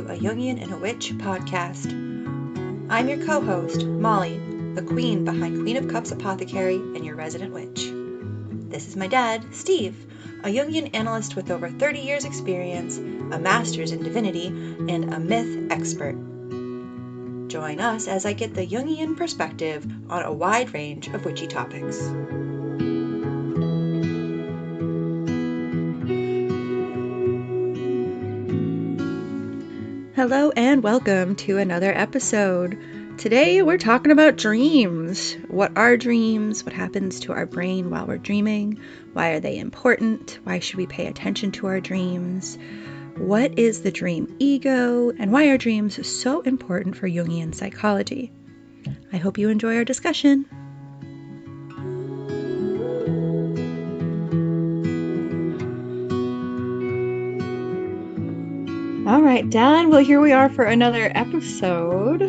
A Jungian and a Witch podcast. I'm your co-host, Molly, the queen behind Queen of Cups Apothecary and your resident witch. This is my dad, Steve, a Jungian analyst with over 30 years experience, a master's in divinity, and a myth expert. Join us as I get the Jungian perspective on a wide range of witchy topics. Hello and welcome to another episode. Today we're talking about dreams. What are dreams? What happens to our brain while we're dreaming? Why are they important? Why should we pay attention to our dreams? What is the dream ego? And why are dreams so important for Jungian psychology? I hope you enjoy our discussion. All right, Dan. Well, here we are for another episode.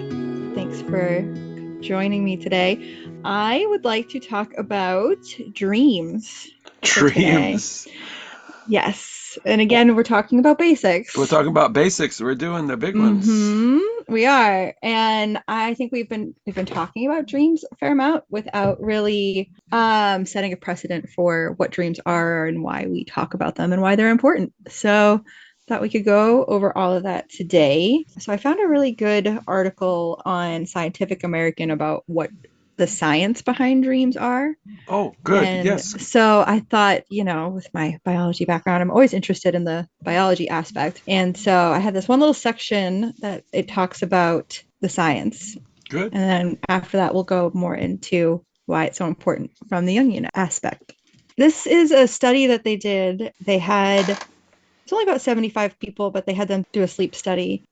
Thanks for joining me today. I would like to talk about dreams. Dreams. Yes. And again, we're talking about basics. We're talking about basics. We're doing the big ones. We are. And I think we've been talking about dreams a fair amount without really setting a precedent for what dreams are and why we talk about them and why they're important. So thought we could go over all of that today. So I found a really good article on Scientific American about what the science behind dreams are. Oh, good. And yes. So I thought, with my biology background, I'm always interested in the biology aspect. And so I had this one little section that it talks about the science. Good. And then after that, we'll go more into why it's so important from the Jungian aspect. This is a study that they did. It's only about 75 people, but they had them do a sleep study.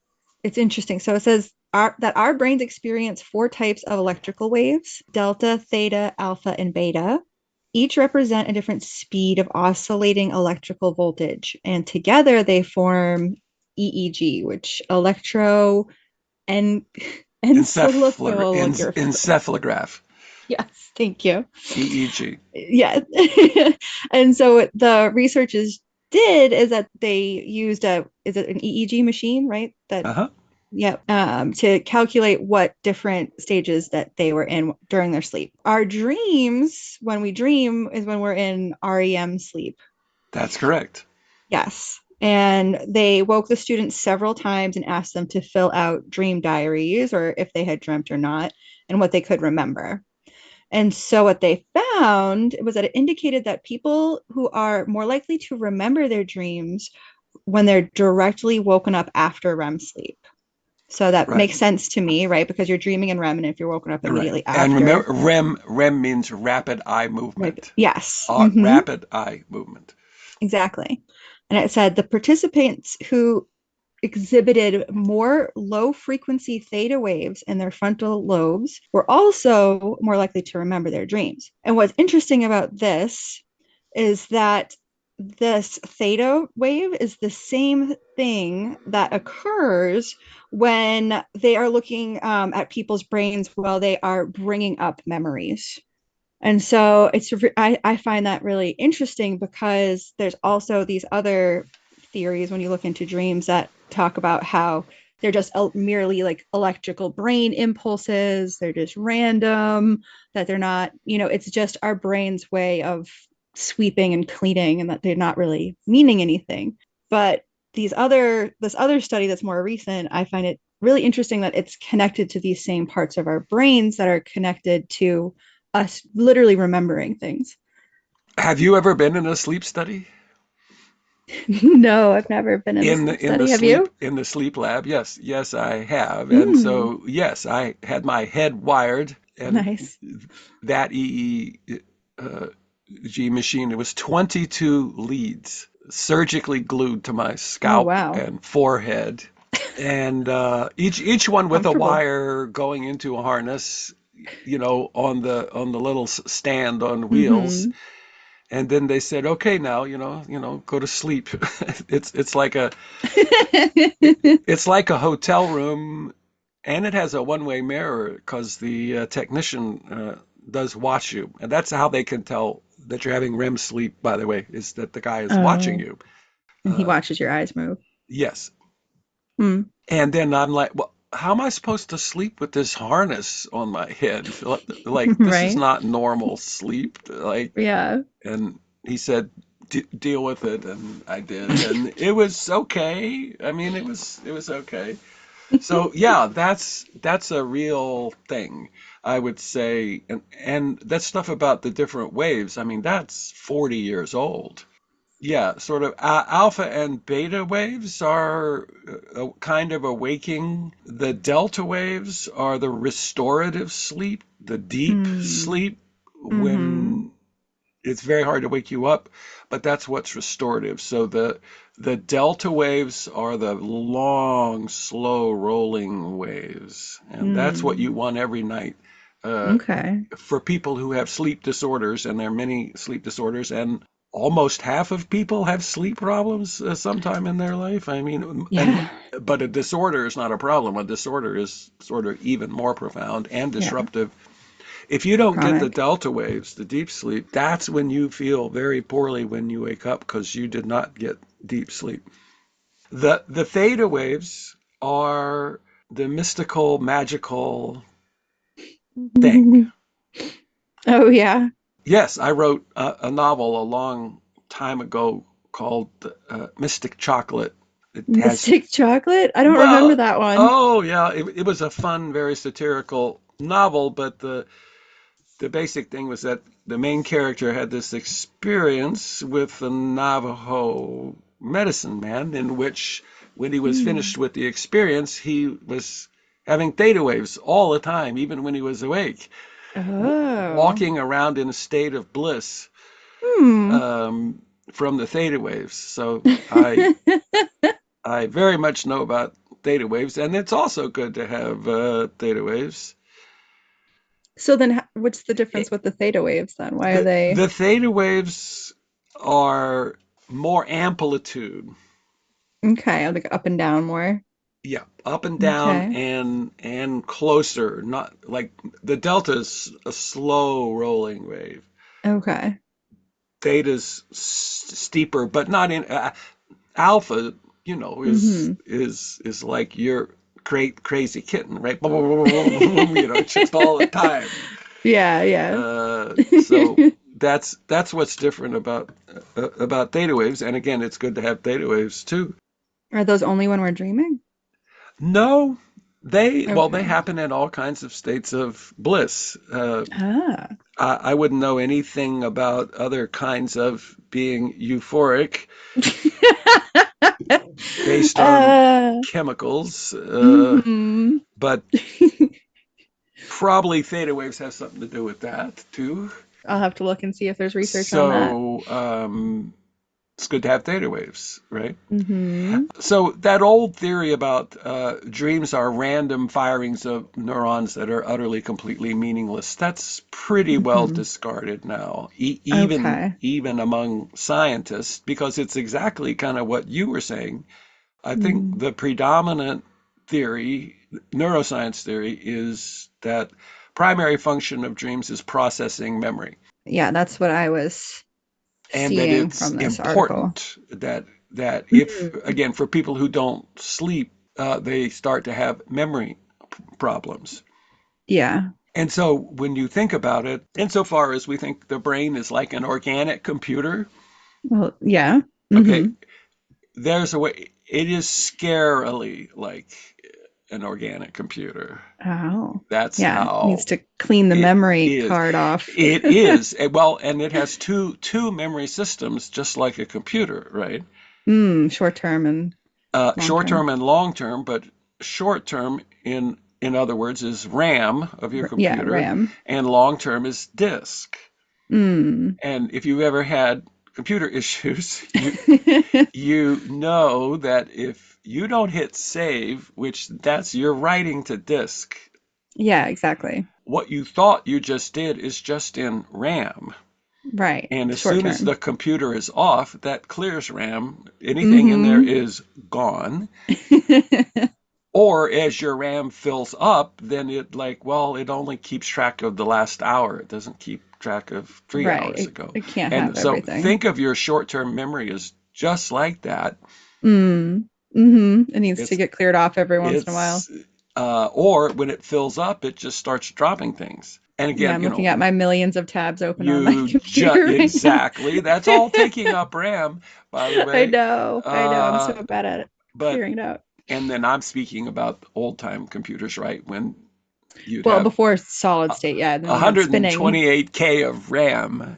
It's interesting. So it says that our brains experience 4 types of electrical waves: delta, theta, alpha, and beta. Each represent a different speed of oscillating electrical voltage. And together they form EEG, which encephalograph. Yes, thank you. EEG. Yes. And so what the researchers did is that they used is it an EEG machine, right? To calculate what different stages that they were in during their sleep. Our dreams, when we dream, is when we're in REM sleep. That's correct. Yes. And they woke the students several times and asked them to fill out dream diaries, or if they had dreamt or not, and what they could remember. And so what they found was that it indicated that people who are more likely to remember their dreams when they're directly woken up after REM sleep. So that makes sense to me, right? Because you're dreaming in REM, and if you're woken up immediately after. And remember, REM means rapid eye movement. Yes. Rapid eye movement. Exactly. And it said the participants who exhibited more low-frequency theta waves in their frontal lobes were also more likely to remember their dreams. And what's interesting about this is that this theta wave is the same thing that occurs when they are looking at people's brains while they are bringing up memories. And so I find that really interesting, because there's also these other theories when you look into dreams that talk about how they're just merely like electrical brain impulses. They're just random, that they're not, it's just our brain's way of sweeping and cleaning, and that they're not really meaning anything. But this other study that's more recent, I find it really interesting that it's connected to these same parts of our brains that are connected to us literally remembering things. Have you ever been in a sleep study? No, I've never been in a sleep study. Have you? In the sleep lab? Yes, I have. And so, yes, I had my head wired. And nice. That EEG machine, it was 22 leads surgically glued to my scalp and forehead. And each one with a wire going into a harness, on the little stand on wheels. And then they said, okay, now, go to sleep. It's like a hotel room, and it has a one-way mirror, because the technician does watch you. And that's how they can tell that you're having REM sleep, by the way, is that the guy is watching you. And he watches your eyes move. Yes. Hmm. And then I'm like, well, how am I supposed to sleep with this harness on my head? Like, this is Right. not normal sleep. Like, Yeah. and he said, deal with it. And I did. And it was okay. I mean, it was okay. So yeah, that's a real thing, I would say. And that stuff about the different waves, I mean, that's 40 years old. Yeah, sort of alpha and beta waves are kind of a waking. The delta waves are the restorative sleep, the deep Hmm. sleep Mm-hmm. when it's very hard to wake you up, but that's what's restorative. So the delta waves are the long, slow rolling waves, and that's what you Mm. want every night. Uh, Okay. for people who have sleep disorders, and there are many sleep disorders, and almost half of people have sleep problems sometime in their life. I mean, and Yeah. but a disorder is not a problem. A disorder is sort of even more profound and Yeah. disruptive. If you don't get the Chronic. delta waves, the deep sleep, that's when you feel very poorly when you wake up because you did not get deep sleep. The theta waves are the mystical, magical thing. Oh yeah. Yes, I wrote a novel a long time ago called Mystic Chocolate. It has, Mystic chocolate? I don't remember well, that one. oh yeah, it was a fun, very satirical novel, but the basic thing was that the main character had this experience with the Navajo medicine man, in which, when he was finished Hmm. with the experience, he was having theta waves all the time, even when he was awake, Oh. walking around in a state of bliss Hmm. um, from the theta waves. So I very much know about theta waves, and it's also good to have theta waves. So then, what's the difference with the theta waves then? Why are they The theta waves are more amplitude. okay? Like up and down more. Yeah, up and down Okay. and closer. Not like the delta is a slow rolling wave. Okay. Theta's steeper, but not in alpha. You know, is Mm-hmm. is is like your crazy kitten, right? You know, it's just all the time. Yeah, yeah. So that's what's different about theta waves. And again, it's good to have theta waves too. Are those only when we're dreaming? No, they Okay. happen in all kinds of states of bliss. Ah. I wouldn't know anything about other kinds of being euphoric based on uh, chemicals, mm-hmm. but probably theta waves have something to do with that too. I'll have to look and see if there's research on that. So it's good to have theta waves, right? Mm-hmm. So that old theory about dreams are random firings of neurons that are utterly, completely meaningless, that's pretty well Mm-hmm. discarded now, Okay. even among scientists, because it's exactly kind of what you were saying. I think Mm. the predominant theory, neuroscience theory, is that primary function of dreams is processing memory, Yeah, that's what I was and that seeing it's from this article. important that if, Mm. again, for people who don't sleep, they start to have memory problems. Yeah. And so when you think about it, insofar as we think the brain is like an organic computer, Well, yeah. okay, Mm-hmm. there's a way, it is scarily like an organic computer. Oh. That's Yeah. Needs how to clean the it memory is. card off. It is. Well, and it has two memory systems, just like a computer, right? Short term and long Short term term. and long term, but short term, in other words, is RAM of your Yeah, computer, RAM. and long term is disk. Mm. And if you've ever had computer issues, you know that if you don't hit save, which that's you're writing to disk, Yeah, exactly. what you thought you just did is just in RAM. Right. And as Short soon as the term. computer is off, that clears RAM. Anything in there Mm-hmm. is gone. Or as your RAM fills up, then it like, well, it only keeps track of the last hour. It doesn't keep track of three Right. hours It, ago. it can't have And so everything. think of your short-term memory as just like that. Mm. It needs to It's get cleared off every once in a while. it's or when it fills up, it just starts dropping things. And Yeah, again, I'm looking at my millions of tabs open on my you just computer right now. exactly that's all taking up RAM, by the I way. know. I know. I'm Uh, so bad at it. but Clearing it out. and then I'm speaking about old time computers, right? When you'd Well, have before solid state, yeah, and then you had spinning. 128K of RAM,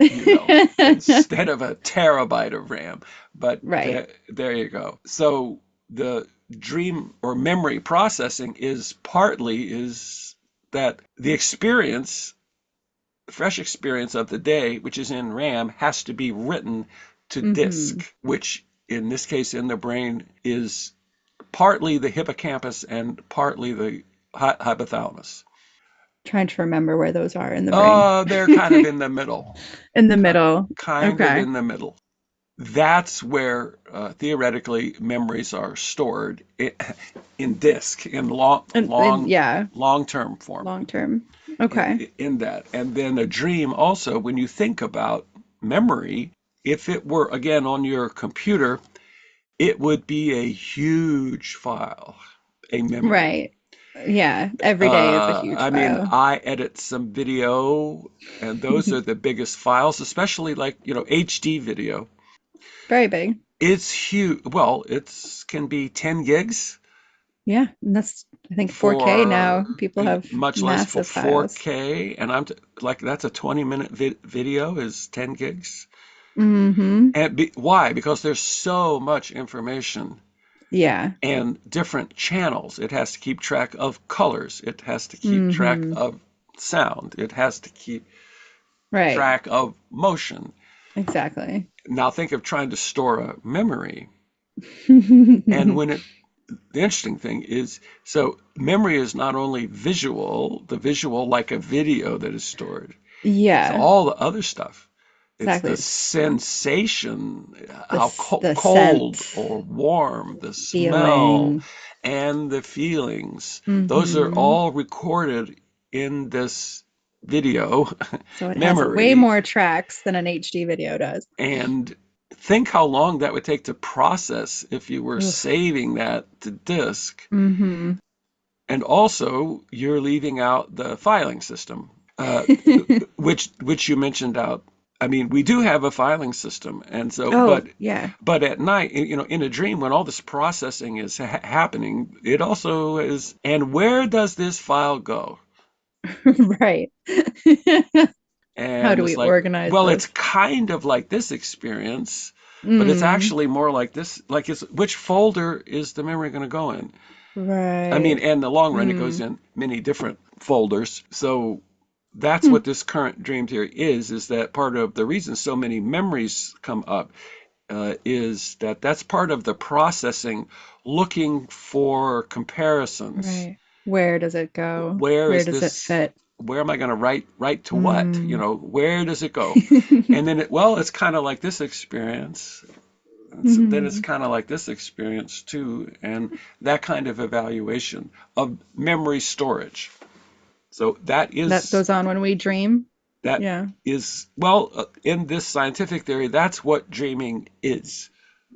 instead of a terabyte of RAM. But Right. there you go. So the dream or memory processing is that the experience, fresh experience of the day, which is in RAM, has to be written to hmm disk, which in this case in the brain is partly the hippocampus and partly the hypothalamus. Trying to remember where those are in the brain. They're kind of in the middle. In the middle. Kind of Okay. in the middle. That's where theoretically memories are stored in disk, in And yeah, long term form. long term. Okay. In that, and then a dream also. When you think about memory, if it were again on your computer, it would be a huge file, a memory. Right. Yeah. Every day is a huge I mean, file. I edit some video, and those are the biggest files, especially like, HD video. Very big. It's huge. Well, it's can be 10 gigs Yeah. And that's, I think, 4K for now. People have much less for massive files. 4K, and like that's a 20-minute video is 10 gigs. hmm And why? Because there's so much information Yeah. and different channels. It has to keep track of colors. It has to keep track hmm of sound. It has to keep Right. track of motion. Exactly. Now think of trying to store a memory. And the interesting thing is, so memory is not only the visual like a video that is stored, it's Yeah. all the other stuff. It's Exactly. the It's sensation, how the cold sense, or warm, the smell, feeling. and the feelings. Those are hmm all recorded in this video So it has way memory. more tracks than an HD video does. And think how long that would take to process if you were Oof. saving that to disk. hmm And also, you're leaving out the filing system, uh, which you mentioned out. I mean, we do have a filing system, and so, Oh, yeah. but at night, in a dream, when all this processing is happening, it also is. And where does this file go? Right. How And do we it's like, organize well, it's this? kind of like this experience, but it's Mm, actually more like this. Like, it's which folder is the memory going to go in? I mean, right. and in the long run, it goes Mm. in many different folders. So that's Hmm. what this current dream theory is that part of the reason so many memories come up is that that's part of the processing, looking for comparisons. Right. Where does it go? Where Where is does it this? fit? Where am I going to write to what? Mm. Where does it go? And then it's kind of like this experience. Then it's hmm kind of like this experience too, and that kind of evaluation of memory storage. So That goes on when we dream. that Yeah. is well, in this scientific theory, that's what dreaming is,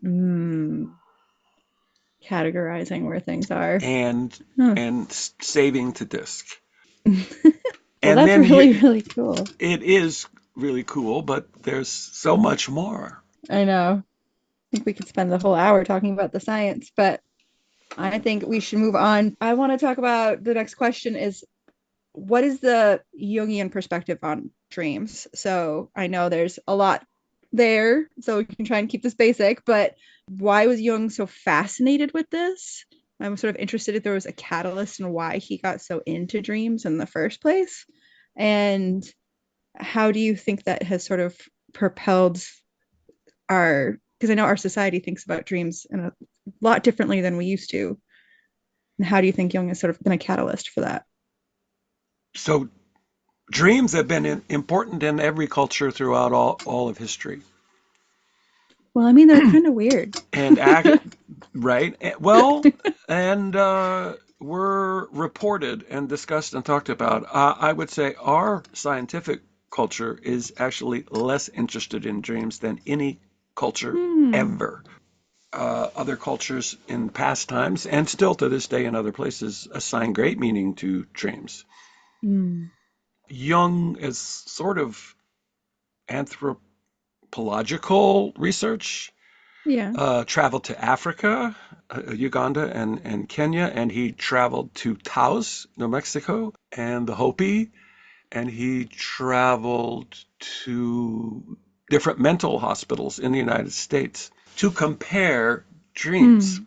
Mm. Categorizing where things are. and Huh. saving to disk. Well, And that's then really, really cool. it is really cool, but there's so much more. I know. I think we could spend the whole hour talking about the science, but I think we should move on. I want to talk about the next question is what is the Jungian perspective on dreams? So I know there's a lot there, so we can try and keep this basic, but why was Jung so fascinated with this? I'm sort of interested if there was a catalyst and why he got so into dreams in the first place. And how do you think that has sort of propelled our, because I know our society thinks about dreams in a lot differently than we used to. And how do you think Jung has sort of been a catalyst for that? So dreams have been important in every culture throughout all of history. Well, I mean, they're kind of weird. And right, well, and were reported and discussed and talked about. I would say our scientific culture is actually less interested in dreams than any culture Hmm. ever. other cultures in past times, and still to this day in other places, assign great meaning to dreams. Mm. Jung is sort of anthropological research, Yeah. traveled to Africa, Uganda, and Kenya, and he traveled to Taos, New Mexico, and the Hopi, and he traveled to different mental hospitals in the United States to compare dreams. Mm.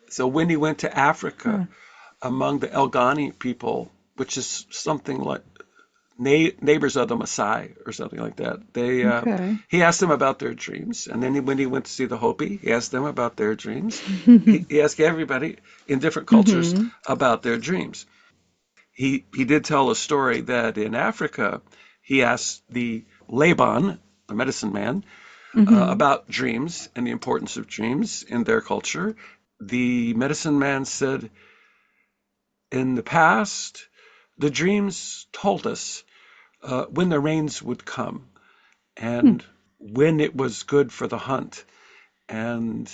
So when he went to Africa, Huh. among the Elgani people, which is something like neighbors of the Maasai or something like that. Okay. He asked them about their dreams, and then when he went to see the Hopi, he asked them about their dreams. He asked everybody in different cultures Hmm. about their dreams. He did tell a story that in Africa, he asked the Laban, the medicine man, Hmm. about dreams and the importance of dreams in their culture. The medicine man said, in the past, the dreams told us when the rains would come and when it was good for the hunt and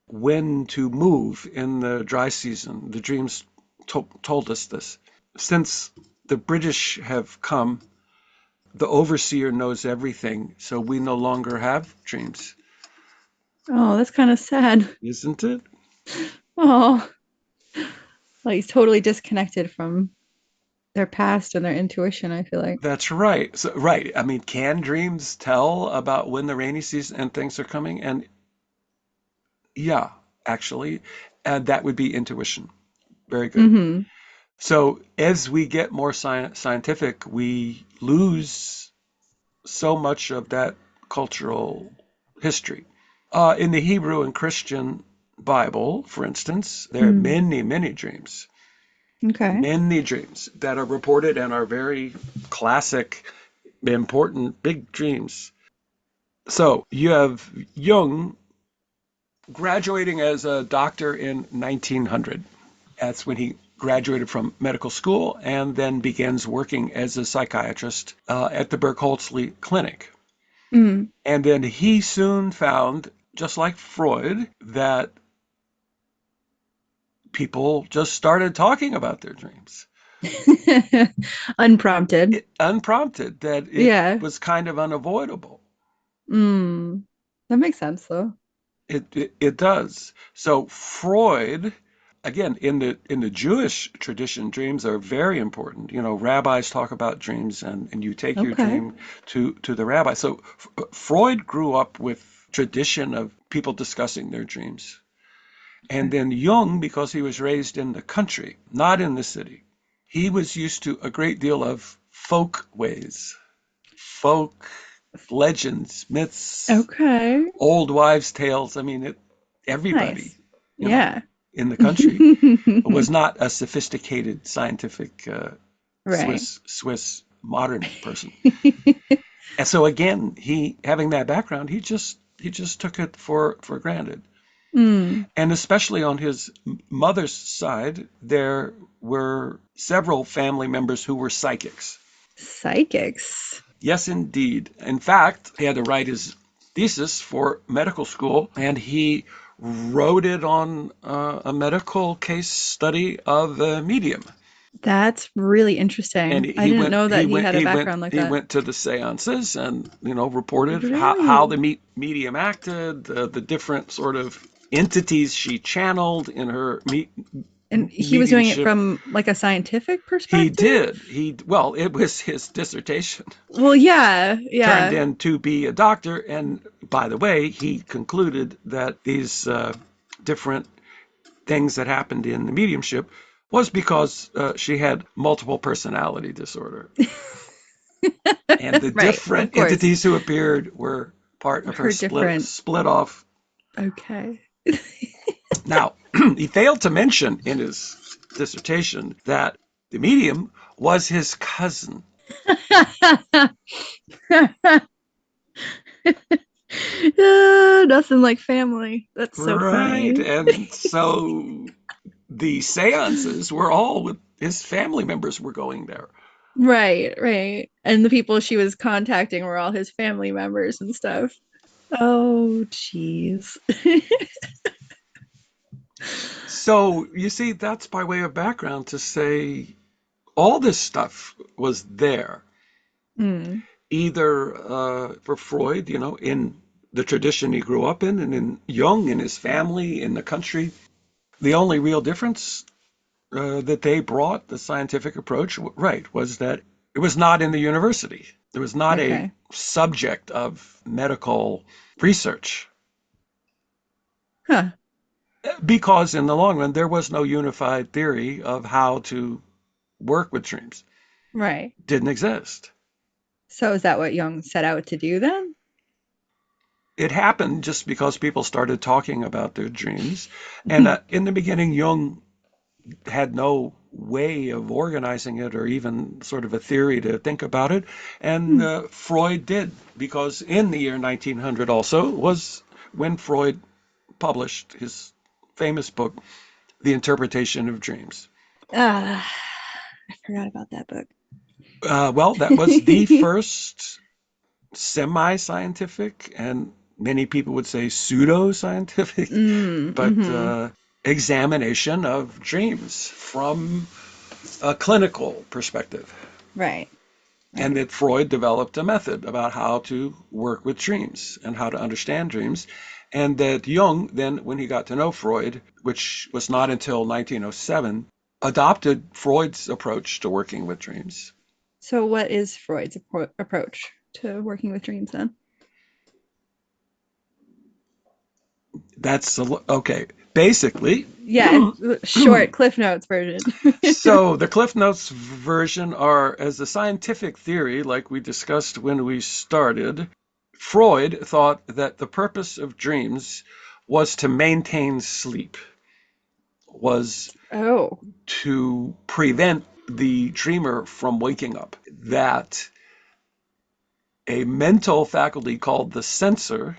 when to move in the dry season. The dreams told us this. Since the British have come, the overseer knows everything, so we no longer have dreams. Oh, that's kind of sad. Isn't it? Oh, like he's totally disconnected from their past and their intuition, I feel like. That's right. So, right. I mean, can dreams tell about when the rainy season and things are coming? And yeah, actually, that would be intuition. Very good. Hmm. So as we get more scientific, we lose so much of that cultural history. In the Hebrew and Christian Bible, for instance, there are Mm. many, many dreams, Okay. many dreams that are reported and are very classic, important, big dreams. So you have Jung graduating as a doctor in 1900. That's when he graduated from medical school and then begins working as a psychiatrist at the Berkholtzli Clinic. Mm. And then he soon found, just like Freud, that people just started talking about their dreams. Unprompted. Unprompted, that it Yeah. was kind of unavoidable. Mm. That makes sense, though. It does. So Freud, again, in the Jewish tradition, dreams are very important. You know, rabbis talk about dreams, and you take your Okay. dream to the rabbi. So Freud grew up with tradition of people discussing their dreams. And Okay. then Jung, because he was raised in the country, not in the city, he was used to a great deal of folk ways, folk legends, myths, Okay. old wives' tales. I mean, everybody, Nice. you know, Yeah. in the country was not a sophisticated scientific Right. Swiss modern person. And so again, he having that background, he just took it for granted. Mm. And especially on his mother's side, there were several family members who were psychics. Psychics. Yes, indeed. In fact, he had to write his thesis for medical school, and he wrote it on a medical case study of a medium. That's really And interesting. I didn't know that he had a background like he that. went to the seances and reported how Really? the medium acted, the different sort of entities she channeled in her And he was doing it mediumship. from like a scientific He perspective? did. Well, it was his dissertation Well, yeah, turned yeah. in to be a doctor. And by the way, he concluded that these different things that happened in the mediumship was because she had multiple personality disorder. And the Right, of different course. entities who appeared were part of her Her different. split off. Okay. Now, he failed to mention in his dissertation that the medium was his cousin. Nothing like family. That's so Right. funny. And so the seances were all with his family members were going there. Right, right. And the people she was contacting were all his family members and stuff. Oh, jeez. So you see, that's by way of background to say all this stuff was there. Mm, Either for Freud, in the tradition he grew up in, and in Jung, in his family, in the country. The only real difference that they brought, the scientific approach, right, was that it was not in the university. It was not a okay. subject of medical research Huh. because, in the long run, there was no unified theory of how to work with dreams. Right. Didn't exist. So is that what Jung set out to do then? It happened just because people started talking about their dreams. And in the beginning, Jung had no way of organizing it or even sort of a theory to think about it. And Freud did, because in the year 1900 also was when Freud published his famous book, The Interpretation of Dreams. Ah, I forgot about that book. Well, that was the first semi-scientific, and many people would say pseudo-scientific, but Mm-hmm. examination of dreams from a clinical perspective. Right. And Right. that Freud developed a method about how to work with dreams and how to understand dreams. And that Jung, then, when he got to know Freud, which was not until 1907, adopted Freud's approach to working with dreams. So what is Freud's approach to working with dreams then? That's okay. Basically, Yeah, short Cliff Notes version. so the Cliff Notes version are as a scientific theory, like we discussed when we started. Freud thought that the purpose of dreams was to maintain sleep, was Oh. to prevent the dreamer from waking up. That a mental faculty called the censor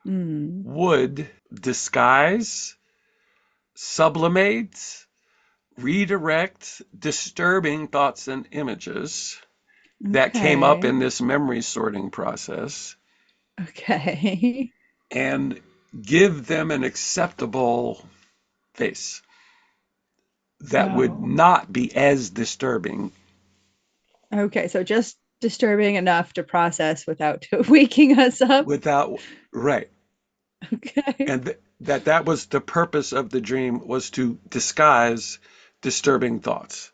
Mm. would disguise, sublimate, redirect disturbing thoughts and images that came up Okay. in this memory sorting process Okay. and give them an acceptable face that would Oh. not be as disturbing Okay, so just disturbing enough to process without waking us up. without, right. Okay. And that was the purpose of the dream, was to disguise disturbing thoughts.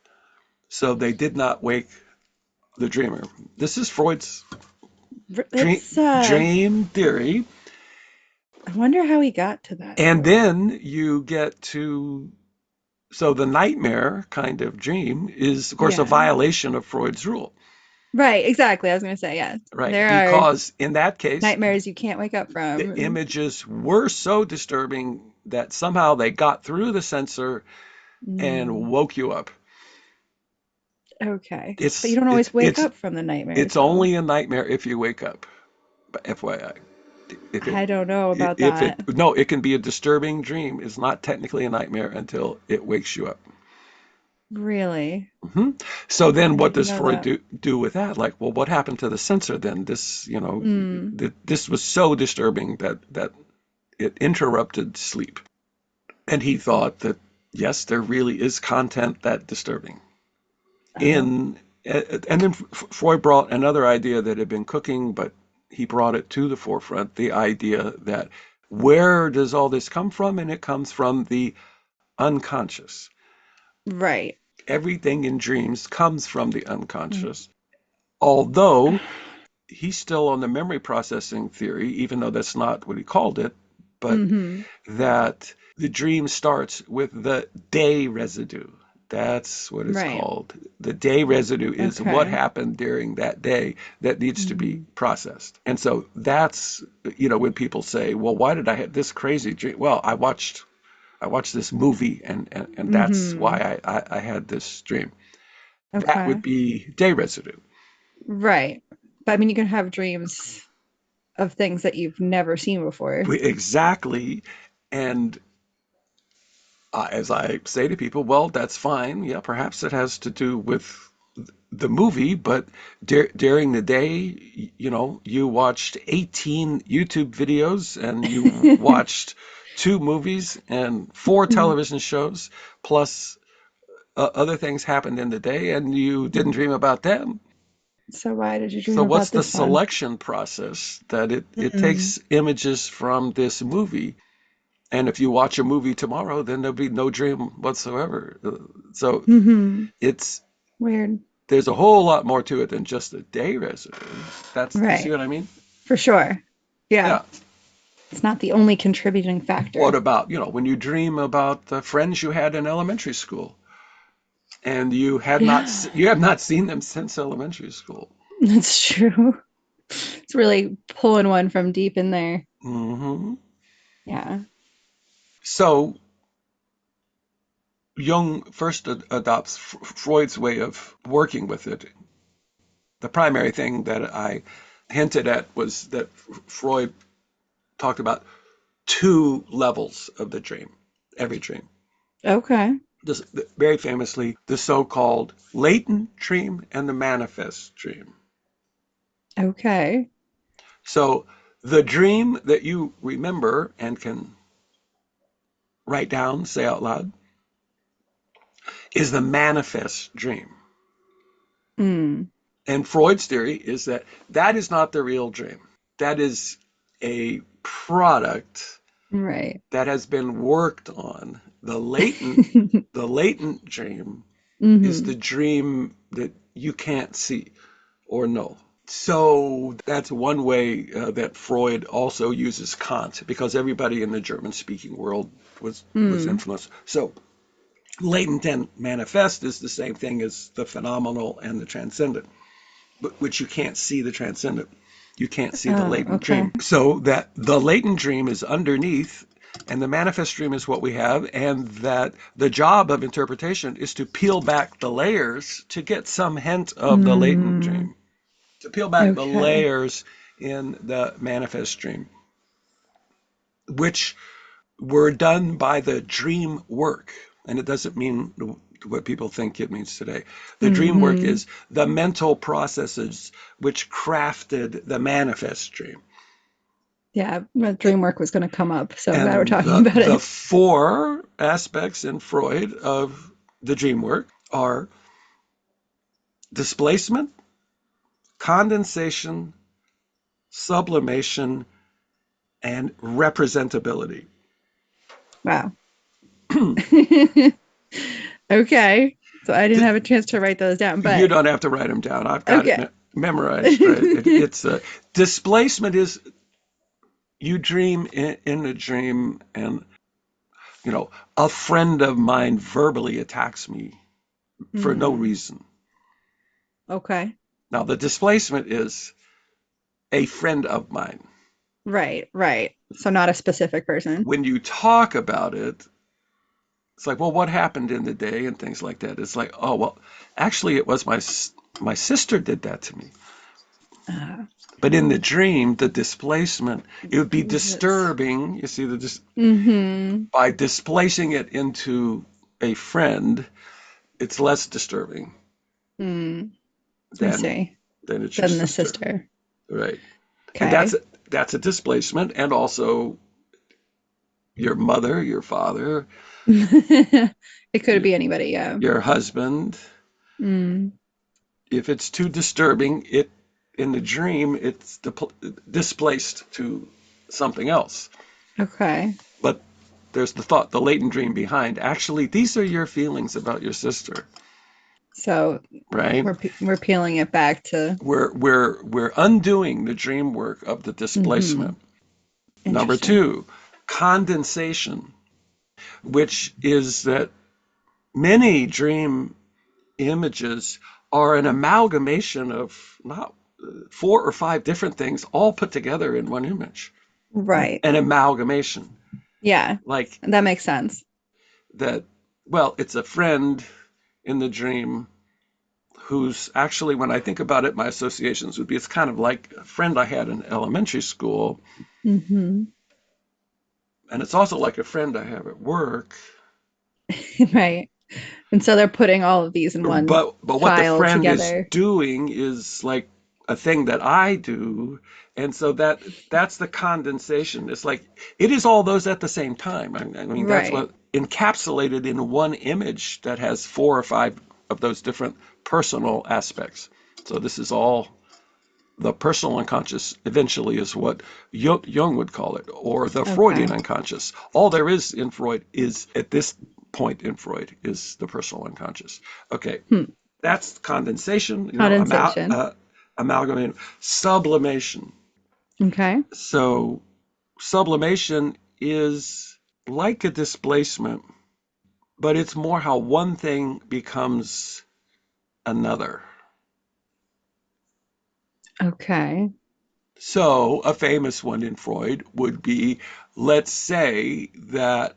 So they did not wake the dreamer. This is Freud's dream, It's dream theory. I wonder how he got to that And point. then you get to, so the nightmare kind of dream is, of course, a Yeah. violation of Freud's rule, Right, exactly. I was going to say, yeah. right? There are Because in that case, nightmares you can't wake up the from. images were so disturbing that somehow they got through the censor and Mm, woke you up. okay. But you It's don't it's always wake it's up from the nightmares it's though. only a nightmare if you wake up. FYI, if it I don't know about if that. it no, it can be a disturbing dream. It's not technically a nightmare until it wakes you up. Really? hmm So then, I what didn't does know Freud that. do with that? Like, well, what happened to the censor then? This, Mm, this was so disturbing that it interrupted sleep, and he thought that yes, there really is content that disturbing. oh, In and then Freud brought another idea that had been cooking, but he brought it to the forefront. The idea that where does all this come from? And it comes from the unconscious. right. Everything in dreams comes from the Mm. unconscious. Although he's still on the memory processing theory, even though that's not what he called it, but Mm-hmm. that the dream starts with the day residue. That's what it's Right. called. The day residue is what Okay. happened during that day that needs to be Mm-hmm. processed. And so that's, when people say, well, why did I have this crazy dream? Well, I watched this movie and that's Mm-hmm. why I had this dream. That would Okay. be day residue. Right. But I mean, you can have dreams of things that you've never seen before. Exactly. And as I say to people, well, that's fine. Yeah, perhaps it has to do with the movie, but during the day, you watched 18 YouTube videos and you watched two movies and four television shows, plus other things happened in the day, and you didn't dream about them. So why did you dream So what's about the this one? selection process that it Mm. takes images from this movie? And if you watch a movie tomorrow, then there'll be no dream whatsoever. So Hmm. it's Weird. there's a whole lot more to it than just a day residue. You see Right. what I mean? For sure. Yeah. Yeah. It's not the only contributing What factor. about, when you dream about the friends you had in elementary school and Yeah, you have not seen them since elementary school? that's true. It's really pulling one from deep in there. Hmm. Yeah. So Jung first adopts Freud's way of working with it. The primary thing that I hinted at was that Freud talked about two levels of the dream, every dream. Okay. This, very famously, the so-called latent dream and the manifest dream. Okay. So the dream that you remember and can write down, say out loud, is the manifest dream. Mm. And Freud's theory is that that is not the real dream. That is a product Right. that has been worked on. The latent dream is Hmm. the dream that you can't see or know. So that's one way that Freud also uses Kant, because everybody in the German-speaking world was Mm. influenced. So latent and manifest is the same thing as the phenomenal and the transcendent, but which you can't see the transcendent. You can't see the Oh, latent okay. dream. So that the latent dream is underneath and the manifest dream is what we have, and that the job of interpretation is to peel back the layers to get some hint of the latent Mm. dream, to peel back the Okay. layers in the manifest dream, which were done by the dream work. And it doesn't mean what people think it means today. The dream work Hmm. is the mental processes which crafted the manifest dream. Yeah, my dream work was going to come up, so I'm glad we're And talking the, about the it. four aspects in Freud of the dream work are displacement, condensation, sublimation, and representability. Wow. Okay. So I didn't have a chance to write those down, You but don't have to write them down. I've got it okay. memorized, right? It's displacement is you dream in a dream, and a friend of mine verbally attacks me for no Hmm. reason. Okay. Now, the displacement is a friend of mine. Right, right. So not a specific person. When you talk about it, it's like, well, what happened in the day and things like that. It's like, oh, well, actually, it was my sister did that to me. Uh, But in the dream, the displacement, it would be Jesus. disturbing. You see, Mm-hmm. by displacing it into a friend, it's less disturbing Mm, I than see. it's your Then the sister, sister. right? And Okay. that's a displacement, and also your mother, your father, It could your, be anybody, yeah. your husband. Mm, If it's too disturbing, it in the dream it's displaced to something else. okay. But there's the thought, the latent dream behind. Actually, these are your feelings about your sister, So right? we're peeling it back to We're undoing the dream work of the mm-hmm. displacement. Number Interesting. two, condensation, which is that many dream images are an amalgamation of not four or five different things all put together in one image. Right. An amalgamation. Yeah. Like That makes sense. that, well, it's a friend in the dream who's actually, when I think about it, my associations would be it's kind of like a friend I had in elementary school. Mm-hmm. And it's also like a friend I have at work. Right. And so they're putting all of these in one But what the file friend is together. doing is like a thing that I do, and so that's the condensation. It's like it is all those at the same time. I mean that's Right. what encapsulated in one image that has four or five of those different personal aspects. So this is all the personal unconscious eventually is what Jung would call it, or the Freudian Okay. unconscious. All there is in Freud is, at this point in Freud, is the personal unconscious. Okay, Hmm. that's condensation, Condensation. amalgamation, sublimation. Okay. So sublimation is like a displacement, but it's more how one thing becomes another. Okay. So, a famous one in Freud would be, let's say that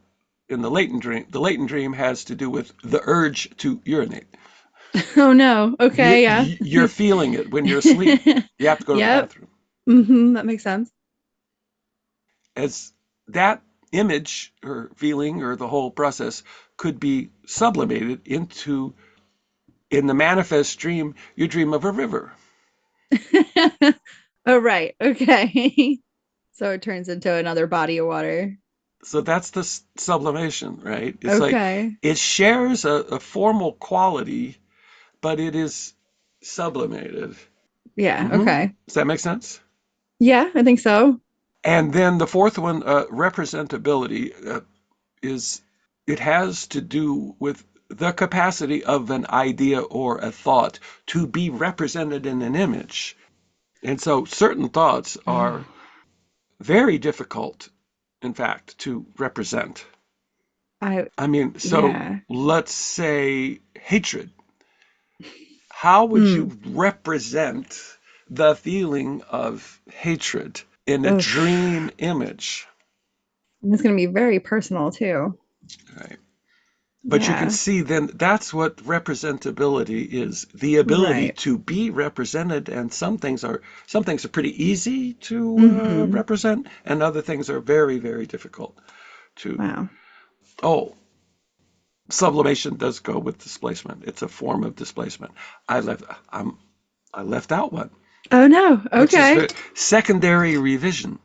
in the latent dream has to do with the urge to urinate. Oh no. You, Okay, yeah. you're feeling it when you're asleep. You have to go to the Yep. bathroom. That makes sense. As that image or feeling or the whole process could be sublimated into, in the manifest dream, you dream of a river. Oh, right. Okay. So it turns into another body of water. So that's the sublimation, right? It's like Okay. it shares a formal quality, but it is sublimated. Yeah. Okay. Does that make sense? Yeah, I think so. And then the fourth one, representability, is it has to do with the capacity of an idea or a thought to be represented in an image. And so certain thoughts are Oh, very difficult, in fact, to represent. I, I mean, so yeah. let's say hatred. How would Mm. you represent the feeling of hatred in a Oof. dream image? And it's going to be very personal too. Right. But you can Yeah. see then that's what representability is, the ability Right. to be represented. And some things are pretty easy to Hmm. represent, and other things are very, very difficult to. Wow. Oh, sublimation does go with displacement. It's a form of displacement. I left. I left out one, Oh no. which is Okay. secondary revision.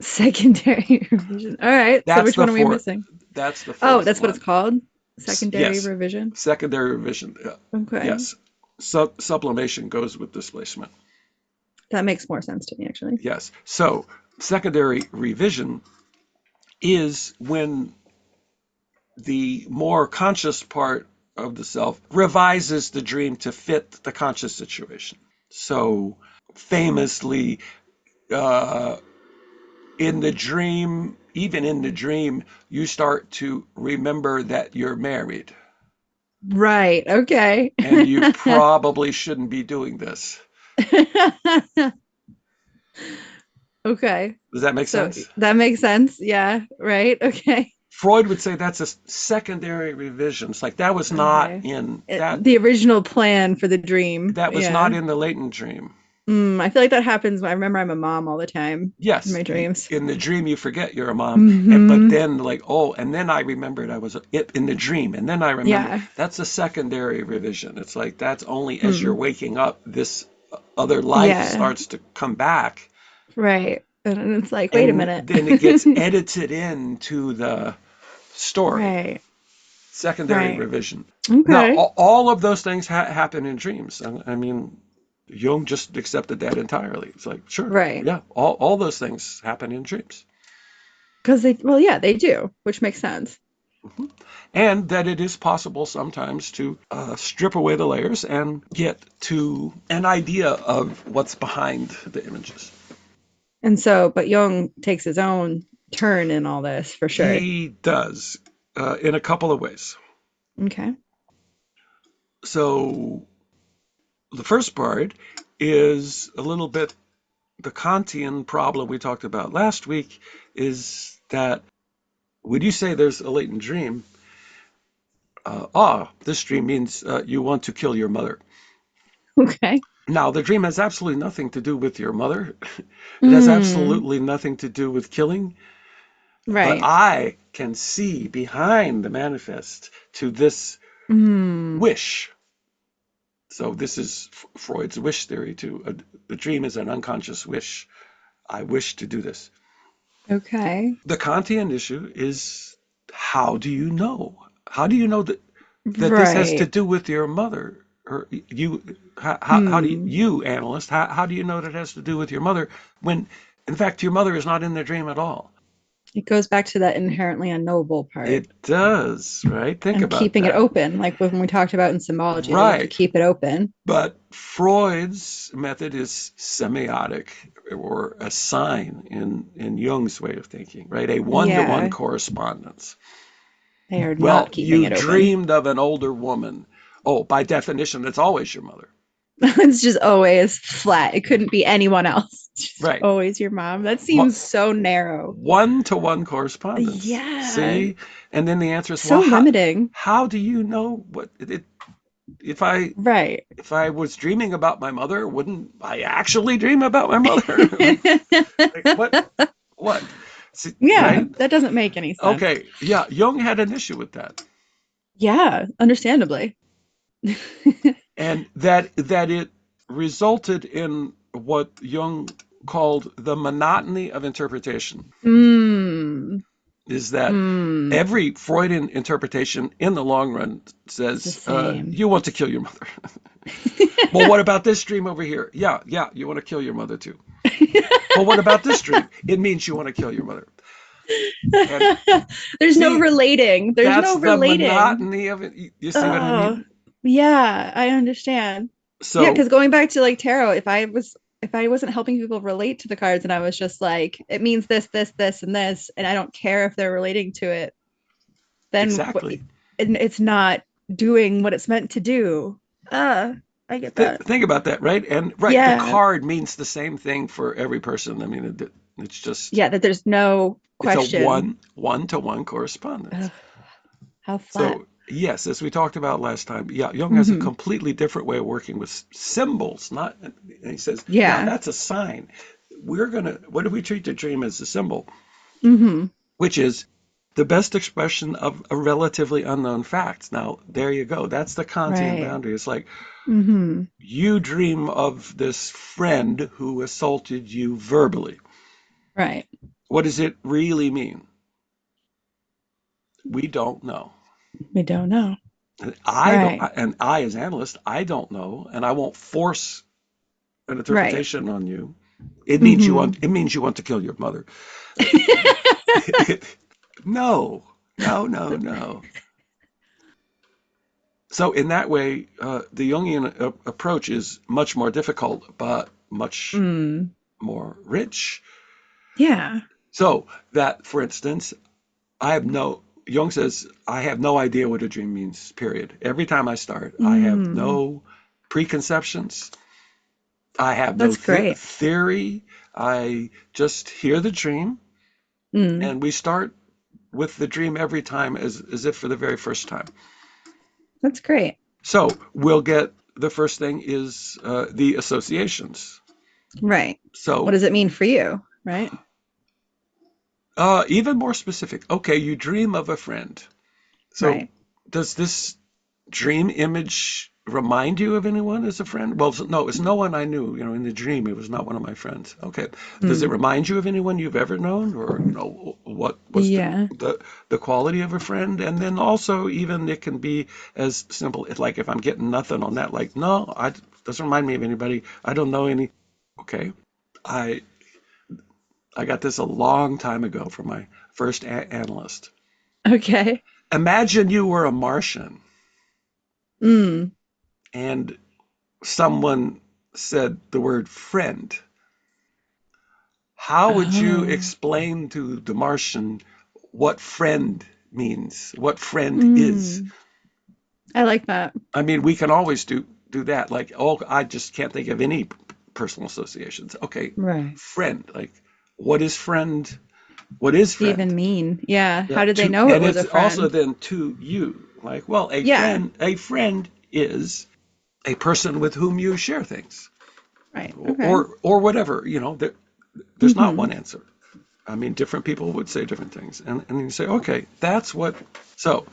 Secondary revision. All right. So That's which the one are we fourth. missing? That's the Oh, fourth that's what it's one. called. Secondary Yes, revision. secondary revision. Okay. Yes, sublimation goes with displacement. That makes more sense to me actually. Yes. So secondary revision is when the more conscious part of the self revises the dream to fit the conscious situation. So famously, uh, in the dream, even in the dream, you start to remember that you're married, Right. Okay. and you probably shouldn't be doing this. Okay. Does that make So sense? that makes sense. Yeah. Right. Okay. Freud would say that's a secondary revision. It's like that was not Okay. in that The original plan for the dream. that was not Yeah. in the latent dream. I feel like that happens. I remember I'm a mom all the time in Yes, my dreams. in the dream you forget you're a mom, but Hmm. then like, oh, and then I remembered I was in the dream, and then I remember Yeah. that's a secondary revision. It's like that's only as you're Hmm. waking up, this other life Yeah. starts to come back, Right. And it's like, wait a and minute. then it gets edited into the story. Right. Secondary Right. revision. Now, Okay. all of those things happen in dreams. I mean, Jung just accepted that entirely. It's like, sure, Right. yeah, all those things happen in dreams. Because well, yeah, they do, which makes sense. Mhm. And that it is possible sometimes to strip away the layers and get to an idea of what's behind the images. And so, but Jung takes his own turn in all this for sure. He does in a couple of ways. Okay. So the first part is a little bit the Kantian problem we talked about last week, is that when you say there's a latent dream, this dream means you want to kill your mother. Okay. Now, the dream has absolutely nothing to do with your mother. It has Mm, absolutely nothing to do with killing, but right. I can see behind the manifest to this Mm. Wish. So this is Freud's wish theory too. The dream is an unconscious wish. I wish to do this. Okay. The Kantian issue is, how do you know? How do you know that this has to Right. do with your mother? Or you, how do Hmm. you, analyst, how do you know that it has to do with your mother when, in fact, your mother is not in the dream at all? It goes back to that inherently unknowable part It does, right? Think and about keeping it that. open, like when we talked about in symbology, that you have to Right. keep it open. But Freud's method is semiotic, or a sign in Jung's way of thinking, right? A one-to-one Yeah, correspondence. they are Well, not keeping you it open. dreamed of an older woman. Oh, by definition, it's always your mother. It's just always flat. It couldn't be anyone else. It's just Right. always your mom. That seems so narrow. One-to-one correspondence. Yeah, See? And then the answer is, well, so limiting. how do you know what if I Right. if I was dreaming about my mother, wouldn't I actually dream about my mother? Like what? See, Yeah, right? that doesn't make any sense. Okay. Yeah, Jung had an issue with that. Yeah, understandably. And that it resulted in what Jung called the monotony of interpretation, Mm, is that mm. every Freudian interpretation in the long run It's the says, same. you want to kill your mother. Well, what about this dream over here? Yeah, yeah, you want to kill your mother too. Well, what about this dream? It means you want to kill your mother. And There's no see, relating. There's that's no the relating. monotony of it. You see what I Oh, mean? yeah, I understand. Yeah, So because going back to like tarot, if I wasn't helping people relate to the cards and I was just like, it means this, this, this, and this, and I don't care if they're relating to it, then exactly. and it's not doing what it's meant to do. I get that. Think about that, right? And right, the Yeah. card means the same thing for every person. I mean, it's just Yeah, that there's no it's a question. one-to-one correspondence. Ugh, how flat. So yes, as we talked about last time, yeah, Jung has a Hmm. completely different way of working with symbols. Not, and he says, yeah, Yeah. that's a sign. What do we treat the dream as a symbol, Hmm. which is the best expression of a relatively unknown fact. Now, there you go. That's the Kantian Right. boundary. It's like, Hmm. you dream of this friend who assaulted you verbally. Right. What does it really mean? We don't know. We don't know. I don't, Right. and I, as analyst, I don't know, and I won't force an Right. interpretation on you. Hmm. It means you want to kill your mother. No, no, no, no. So in that way, the Jungian approach is much more difficult, but much Mm. more rich. Yeah. So that, for instance, I have no, Jung says, I have no idea what a dream means, period. Every time I start, I have Mm. no preconceptions. I have no That's great. theory. I just hear the dream, Mm. and we start with the dream every time as if for the very first time. That's great. So we'll get the first thing is the associations. Right. What So does it mean for you? Right. even more specific. Okay, you dream of a friend. So Right. does this dream image remind you of anyone as a friend? Well, no, it's no one I knew. In the dream, it was not one of my friends. Okay, does it Mm. remind you of anyone you've ever known, or what was Yeah. the quality of a friend? And then also, even it can be as simple like if I'm getting nothing on that, like no, I doesn't remind me of anybody. I don't know any. Okay, I I got this a long time ago from my first analyst. Okay. Imagine you were a Martian Mm. and someone said the word friend. How would you Oh. explain to the Martian what friend means, what friend is? Mm. I like that. I mean, we can always do that. Like, oh, I just can't think of any personal associations. Okay, Right. friend. Like, what is friend? What is friend? Even mean. Yeah. Yeah, How did they know it and was it's a also friend? then to you. Like, well, Yeah. a friend is a person with whom you share things, Right. Okay. or whatever. There's not Hmm. one answer. I mean, different people would say different things, and you say, okay, that's what. So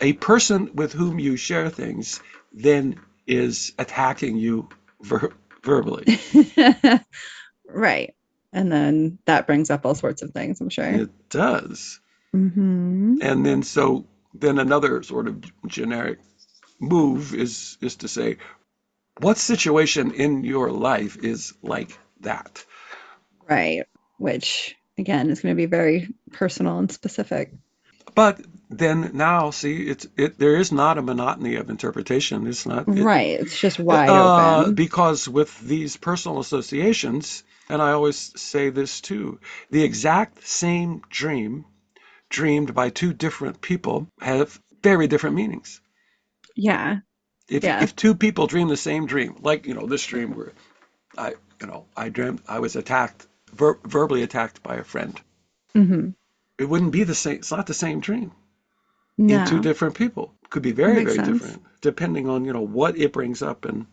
a person with whom you share things then is attacking you verbally. Right. And then that brings up all sorts of things, I'm sure. It does. Mm-hmm. And then so then another sort of generic move is to say, what situation in your life is like that? Right. Which, again, is going to be very personal and specific. But then now, see, there is not a monotony of interpretation. It's not Right. It's just wide open. because with these personal associations, and I always say this too, the exact same dream dreamed by two different people have very different meanings. Yeah. Yeah. If two people dream the same dream, like this dream where I dreamt I was attacked, verbally attacked by a friend, Mm-hmm. it wouldn't be the same. It's not the same dream in two No, different people. It could be that very, makes very sense. different depending on what it brings up and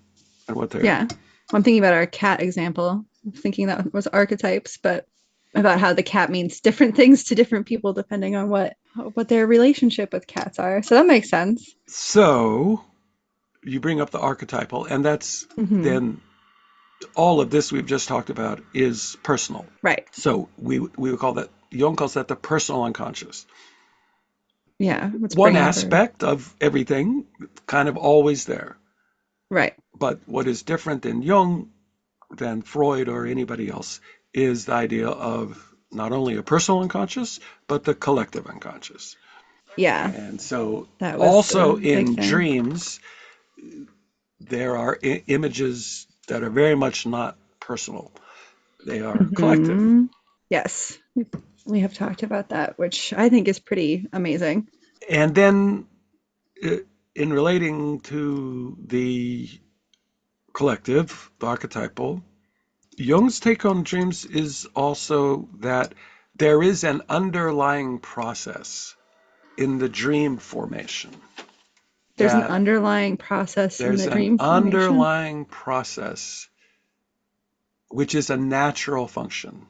what they're. Yeah. I'm thinking about our cat example, thinking that was archetypes, but about how the cat means different things to different people depending on what their relationship with cats are. So that makes sense. So you bring up the archetypal, and that's Hmm. then all of this we've just talked about is personal. Right. So we would call that, Jung calls that the personal unconscious. Yeah. Let's One bring over. aspect of everything, kind of always there. Right. But what is different in Jung than Freud or anybody else is the idea of not only a personal unconscious, but the collective unconscious. Yeah. And so That was also the big in thing. dreams, there are images that are very much not personal. They are collective. Hmm. Yes. We have talked about that, which I think is pretty amazing. And then uh, in relating to the collective, the archetypal, Jung's take on dreams is also that there is an underlying process in the dream formation. There's an That underlying process in there's the an dream formation. underlying process which is a natural function,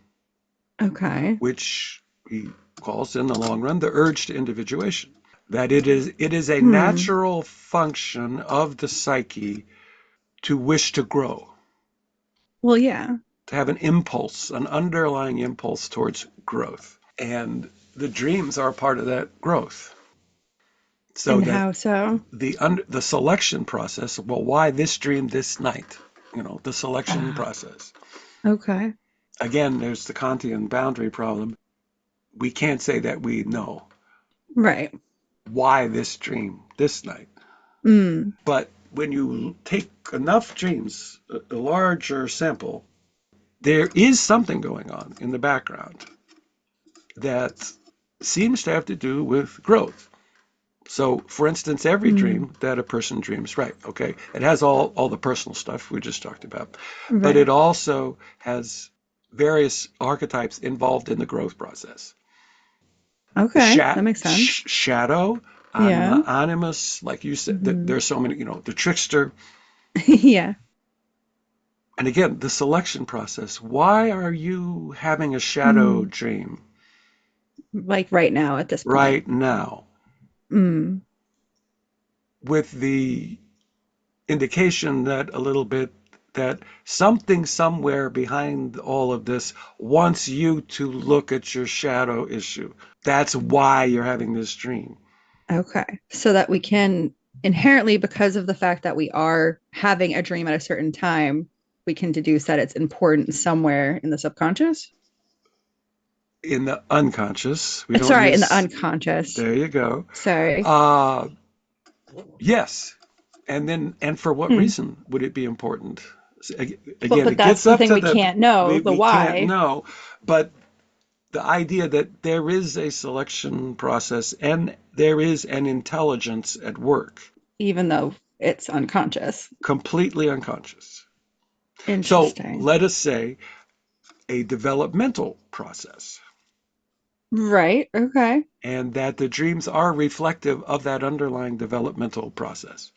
Okay. which he calls in the long run the urge to individuation. That it is a Hmm. natural function of the psyche to wish to grow, Well, yeah. to have an impulse, an underlying impulse towards growth. And the dreams are part of that growth. So And that how so? the selection process, well, why this dream this night? The selection Ah, process. okay. Again, there's the Kantian boundary problem. We can't say that we know Right. why this dream this night. Mm. But when you take enough dreams, a larger sample, there is something going on in the background that seems to have to do with growth. So, for instance, every Mm. dream that a person dreams, right, okay, it has all the personal stuff we just talked about, but it Right. also has various archetypes involved in the growth process. The Okay. That makes sense. shadow, Yeah. animus, like you said, Hmm. there's so many, the trickster. Yeah. And again, the selection process. Why are you having a shadow Mm. dream Like right now at this point. right now? Mm. With the indication that a little bit that something somewhere behind all of this wants you to look at your shadow issue. That's why you're having this dream. Okay. So that we can inherently, because of the fact that we are having a dream at a certain time, we can deduce that it's important somewhere in the subconscious. In the unconscious, we don't Sorry, in the use, unconscious. there you go. Sorry. Uh, yes. And for what Hmm. reason would it be important? Well, Again, but it that's gets the up thing to we can't know, the we can't why, know, but the idea that there is a selection process and there is an intelligence at work, even though it's unconscious. completely unconscious. So Interesting. let us say a developmental process, Right. Okay. and that the dreams are reflective of that underlying developmental process.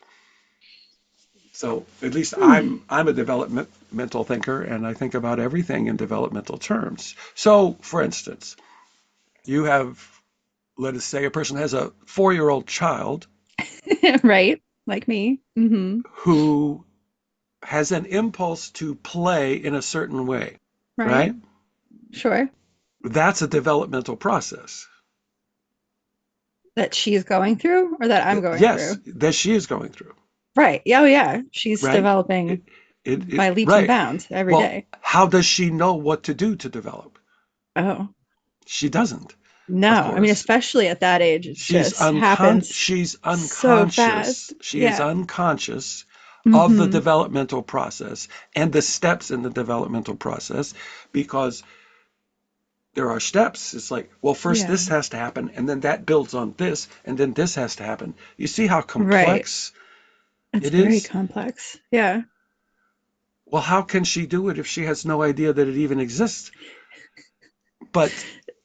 So at least Hmm. I'm a developmental thinker, and I think about everything in developmental terms. So, for instance, you have, let us say, a person has a 4-year-old child Right. Like me. who has an impulse to play in a certain way, right? Right. Sure. That's a developmental process. That she's going through or that I'm going Yes, through. that she is going through, Right. Yeah, oh, yeah. She's right? It, developing by leaps and right. bounds every Well, day. how does she know what to do to develop? Oh, She doesn't, no. of I mean, course. especially at that age, it just happens She's so unconscious. fast. She is Yeah. unconscious of the Mm-hmm. developmental process and the steps in the developmental process because there are steps. It's like, well, first Yeah. this has to happen, and then that builds on this, and then this has to happen. You see how Right. complex It's it very is? complex. Yeah. Well, how can she do it if she has no idea that it even exists? But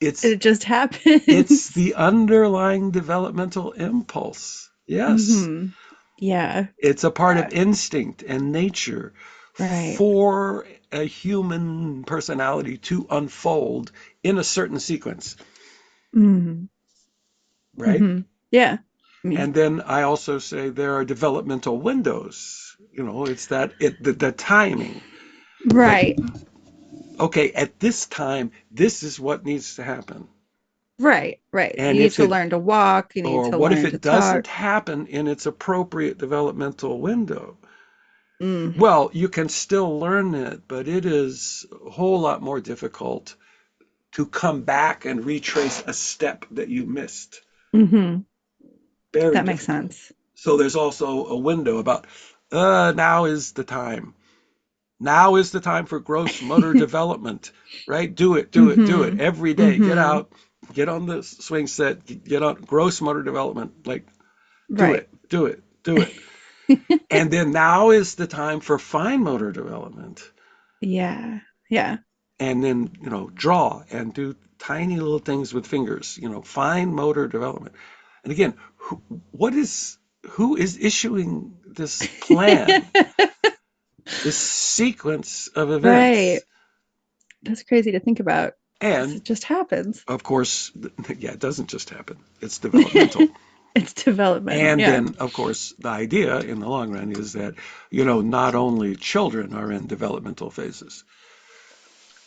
it's It just it's happens. the underlying developmental impulse. Yes. Mm-hmm. Yeah. It's a part of Yeah. instinct and nature Right. for a human personality to unfold in a certain sequence, Mm-hmm. right? Mm-hmm. Yeah. I mean, And then I also say there are developmental windows. It's the timing. Like, right. okay, at this time, this is what needs to happen. Right. Right. You And need if to it, learn to walk. You need or to what if learn to it talk. doesn't happen in its appropriate developmental window? Mm. Well, you can still learn it, but it is a whole lot more difficult to come back and retrace a step that you missed. Mm-hmm. Very That makes difficult. sense. So there's also a window about now is the time. Now is the time for gross motor development, right? Do it, do it, do it Mm-hmm. every day. Get Mm-hmm. out, get on the swing set, get on gross motor development. Like, do Right. it, do it, do it. And then now is the time for fine motor development. Yeah. Yeah. And then, draw and do tiny little things with fingers, fine motor development. And again, what is, who is issuing this plan, this sequence of Right. events? That's crazy to think about because And it just happens. of course, yeah, it doesn't just happen. It's developmental. It's development. And Yeah. then, of course, the idea in the long run is that, not only children are in developmental phases,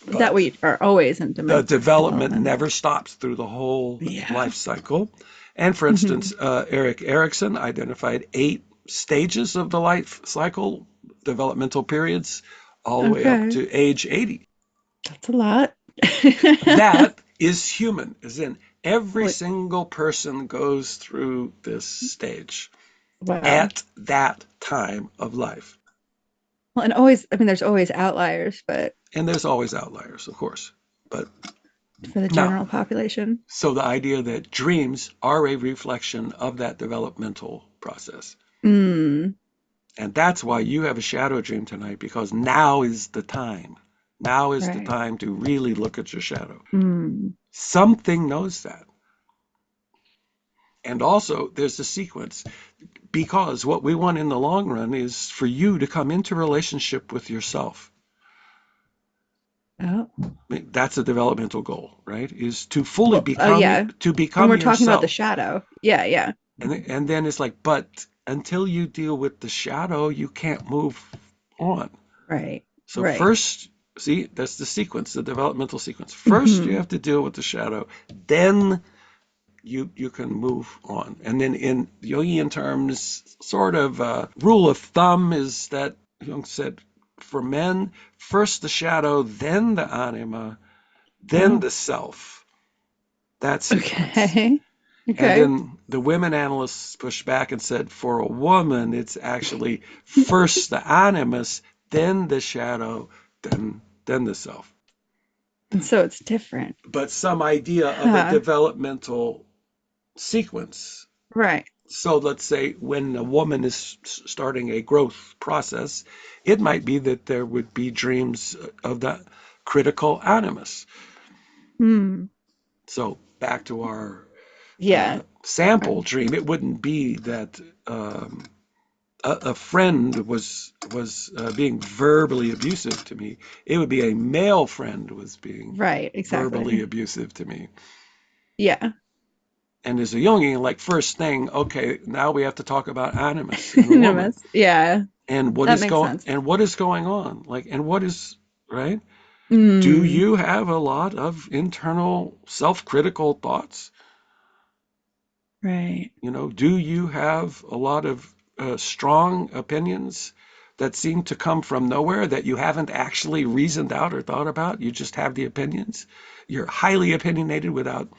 That but we are always in the development development. never stops through the whole Yeah. life cycle. And for Hmm. instance, Eric Erickson identified 8 stages of the life cycle, developmental periods, all the way up Okay. to age 80. That's a lot. That is human, as in every Like, single person goes through this stage wow. at that time of life. Well, and always, I mean, there's always outliers, but And there's always outliers, of course. But for the now, general population. so the idea that dreams are a reflection of that developmental process. Mm, And that's why you have a shadow dream tonight, because now is the time. Now is the right. time to really look at your shadow. Mm. Something knows that. And also, there's a sequence, because what we want in the long run is for you to come into relationship with yourself. Oh. I mean, that's a developmental goal, right? Is to fully Well, oh yeah. When become we're talking about the yourself. shadow. Yeah, yeah. And then it's like, but until you deal with the shadow, you can't move on. Right. So Right. first, see, that's the sequence, the developmental sequence. First, you Hmm. have to deal with the shadow. Then you can move on. And then in Jungian terms, sort of rule of thumb is that Jung said for men, first the shadow, then the anima, then Oh. the self. That sequence. Okay. And Okay. then the women analysts pushed back and said for a woman, it's actually first the animus, then the shadow, then the self. And so it's different. But some idea of a Huh. developmental sequence. Right. So let's say when a woman is starting a growth process, it might be that there would be dreams of the critical animus. Hmm. So back to our Yeah. sample dream, it wouldn't be that a friend was being verbally abusive to me. It would be a male friend was being Right. verbally Exactly. abusive to me. Yeah. And as a Jungian, like first thing, okay, now we have to talk about animus in a woman Animus. Yeah, and that makes sense. what is going on, like, and what is right. Do Mm, you have a lot of internal self-critical thoughts? right. Do you have a lot of strong opinions that seem to come from nowhere that you haven't actually reasoned out or thought about? You just have the opinions. You're highly opinionated without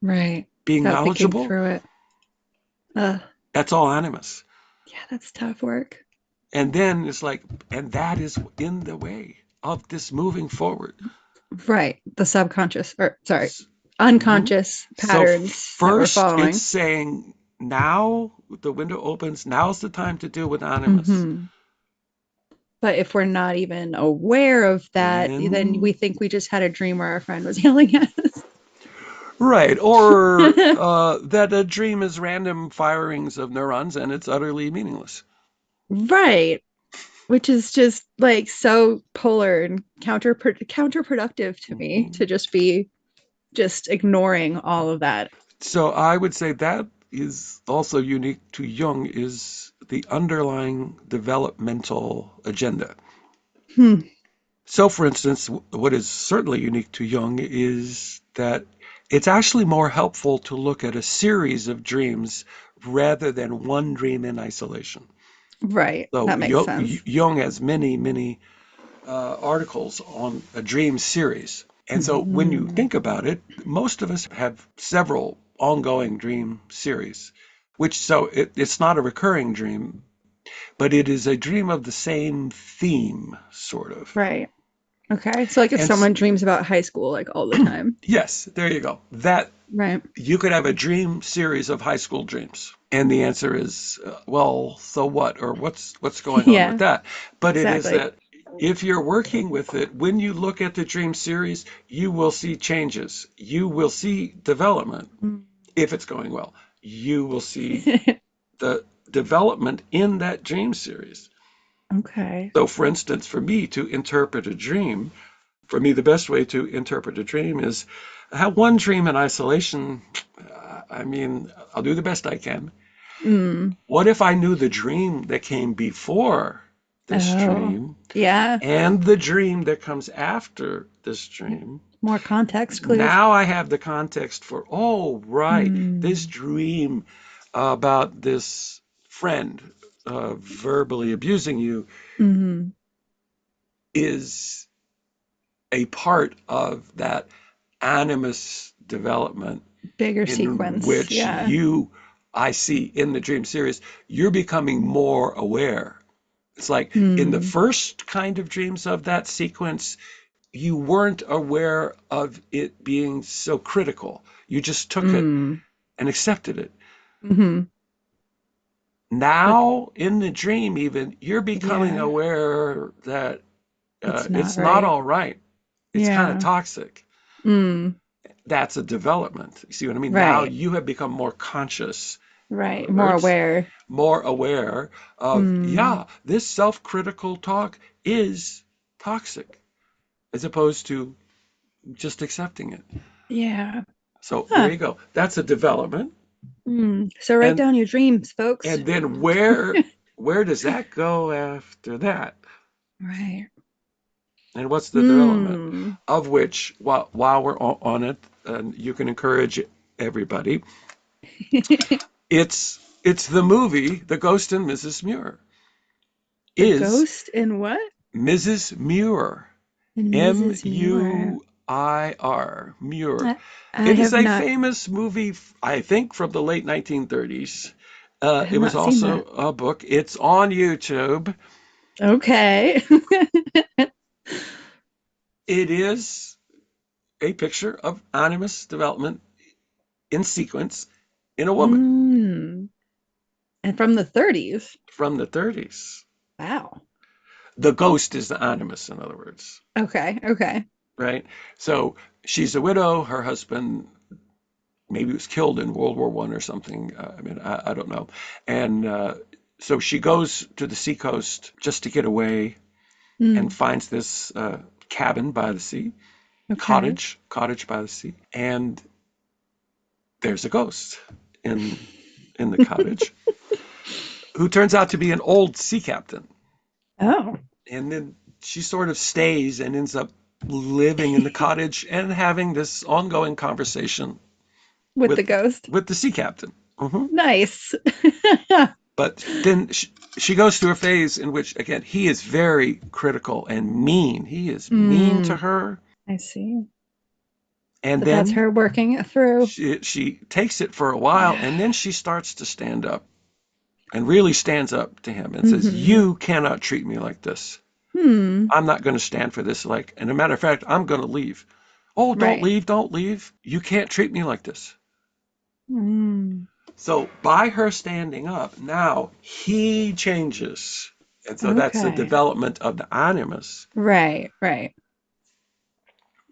Right. being Without thinking knowledgeable. through it. Uh, That's all animus. yeah, that's tough work. And then it's like, and that is in the way of this moving forward. Right. The subconscious, or sorry, Mhm. unconscious So patterns that we're first, it's following. saying now the window opens. Now's the time to deal with animus. Hmm. But if we're not even aware of that, then we Then, think we just had a dream where our friend was yelling at us. right, or that a dream is random firings of neurons and it's utterly meaningless. Right. Which is just like so polar and counterproductive to me Mhm. to just be just ignoring all of that. So I would say that is also unique to Jung is the underlying developmental agenda. Hmm. So, for instance, what is certainly unique to Jung is that it's actually more helpful to look at a series of dreams rather than one dream in isolation. Right. So, That makes sense. Jung has many, many articles on a dream series. And so, when you Hmm. think about it, most of us have several ongoing dream series, which so it's not a recurring dream, but it is a dream of the same theme, sort of. Right. Okay. So like if And someone dreams about high school like all the time. yes, there you go. That Right. you could have a dream series of high school dreams. And the answer is, well, so what? Or what's going on with Yeah, that? But it is exactly. that if you're working with it, when you look at the dream series, you will see changes. You will see development Mm. if it's going well. You will see the development in that dream series. Okay. So, for instance, for me to interpret a dream, for me, the best way to interpret a dream is have one dream in isolation. I mean, I'll do the best I can. Mm. What if I knew the dream that came before this Oh, dream yeah. and the dream that comes after this dream? More context clues. Now I have the context for, oh, right, this Mm. dream about this friend verbally abusing you Hmm. is a part of that animus development Bigger in sequence. which Yeah. I see in the dream series, you're becoming more aware. It's like in the Hmm. first kind of dreams of that sequence, you weren't aware of it being so critical. You just took it Mm. and accepted it. Hmm. But Now, in the dream, even, you're becoming yeah, aware that it's not it's not right. all right. It's kind of Yeah. toxic. Mm. That's a development. You see what I mean? Now Right. you have become more conscious, in Right. other More words, aware. more aware of, Mm. yeah, this self-critical talk is toxic, as opposed to just accepting it. Yeah. So there Huh. you go. That's a development. Mm. So write And down your dreams, folks. and then where does that go after that? Right. And what's the development? Hmm. Of which, while we're on it, and you can encourage everybody, it's the movie The Ghost and Mrs. Muir. The Is ghost in what? Mrs. Muir. In Mrs. Muir. Muir. Muir. I It is have a not famous movie, I think, from the late 1930s. I It have was not seen also that. a book. It's on YouTube. Okay. It is a picture of animus development in sequence in a woman Mm. And from the 30s. from the 30s. Wow. The ghost is the animus, in other words, Okay. Okay. right? So she's a widow. Her husband maybe was killed in World War One or something. I mean, I don't know. And so she goes to the seacoast just to get away and Mm. finds this cabin by the sea, Okay. cottage by the sea. And there's a ghost in the cottage who turns out to be an old sea captain. Oh. And then she sort of stays and ends up living in the cottage and having this ongoing conversation With the ghost. with the sea captain. Mm-hmm. Nice. But then she goes through a phase in which, again, he is very critical and mean. He is mean to her. I see. And But that's then her working it through. she takes it for a while, Yeah. and then she starts to stand up and really stands up to him and says, Mm-hmm. you cannot treat me like this. I'm not going to stand for this. Like, and a matter of fact, I'm going to leave. Oh, don't Right. leave, don't leave. You can't treat me like this. Mm. So by her standing up, now he changes. And so that's the Okay. development of the animus. Right, right.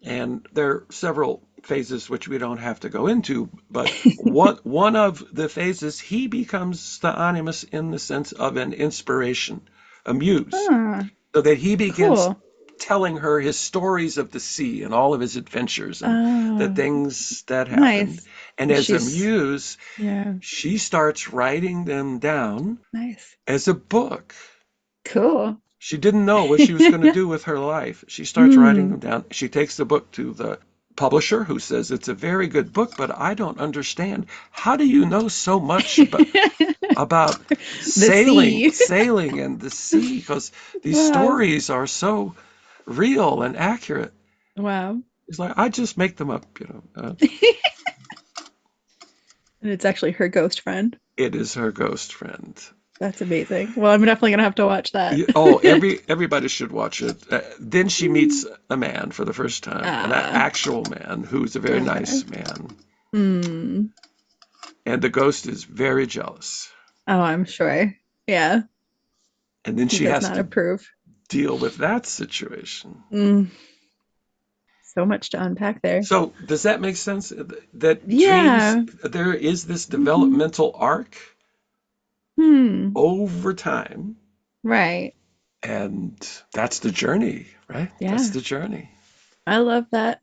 And there are several phases which we don't have to go into, but one of the phases, he becomes the animus in the sense of an inspiration, a muse, Ah, so that he begins cool. telling her his stories of the sea and all of his adventures and the Oh, things that happened. nice. And as a She's, muse, yeah, she starts writing them down nice. as a book. Cool. She didn't know what she was going to do with her life. She starts writing Hmm. them down. She takes the book to the publisher, who says, it's a very good book, but I don't understand. How do you know so much about The sea. sailing and the sea? Because these Wow. stories are so real and accurate. Wow. It's like, I just make them up, you know. And it's actually her ghost friend. It is her ghost friend. That's amazing. Well, I'm definitely gonna have to watch that. Oh, everybody should watch it. Then she meets a man for the first time, an Ah, actual man who's a very okay. nice man. Hmm. And the ghost is very jealous. Oh, I'm sure. Yeah, And then he she does has not to approve. deal with that situation. Mm, so much to unpack there. So, does that make sense? That dreams, Yeah. there is this Hmm. developmental arc Hmm. over time, Right. and that's the journey, right? That's Yeah. the journey. I love that.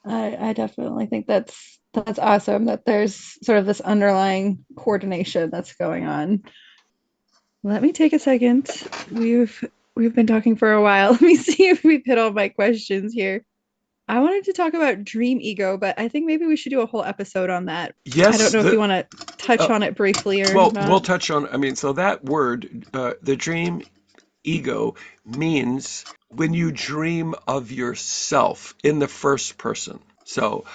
I definitely think that's awesome that there's sort of this underlying coordination that's going on. Let me take a second. We've been talking for a while. Let me see if we've hit all my questions here. I wanted to talk about dream ego, but I think maybe we should do a whole episode on that. I don't Yes, know if you want to touch uh, on it briefly or well, we'll not. touch on, I mean, so that word, the dream ego, means when you dream of yourself in the first person. So,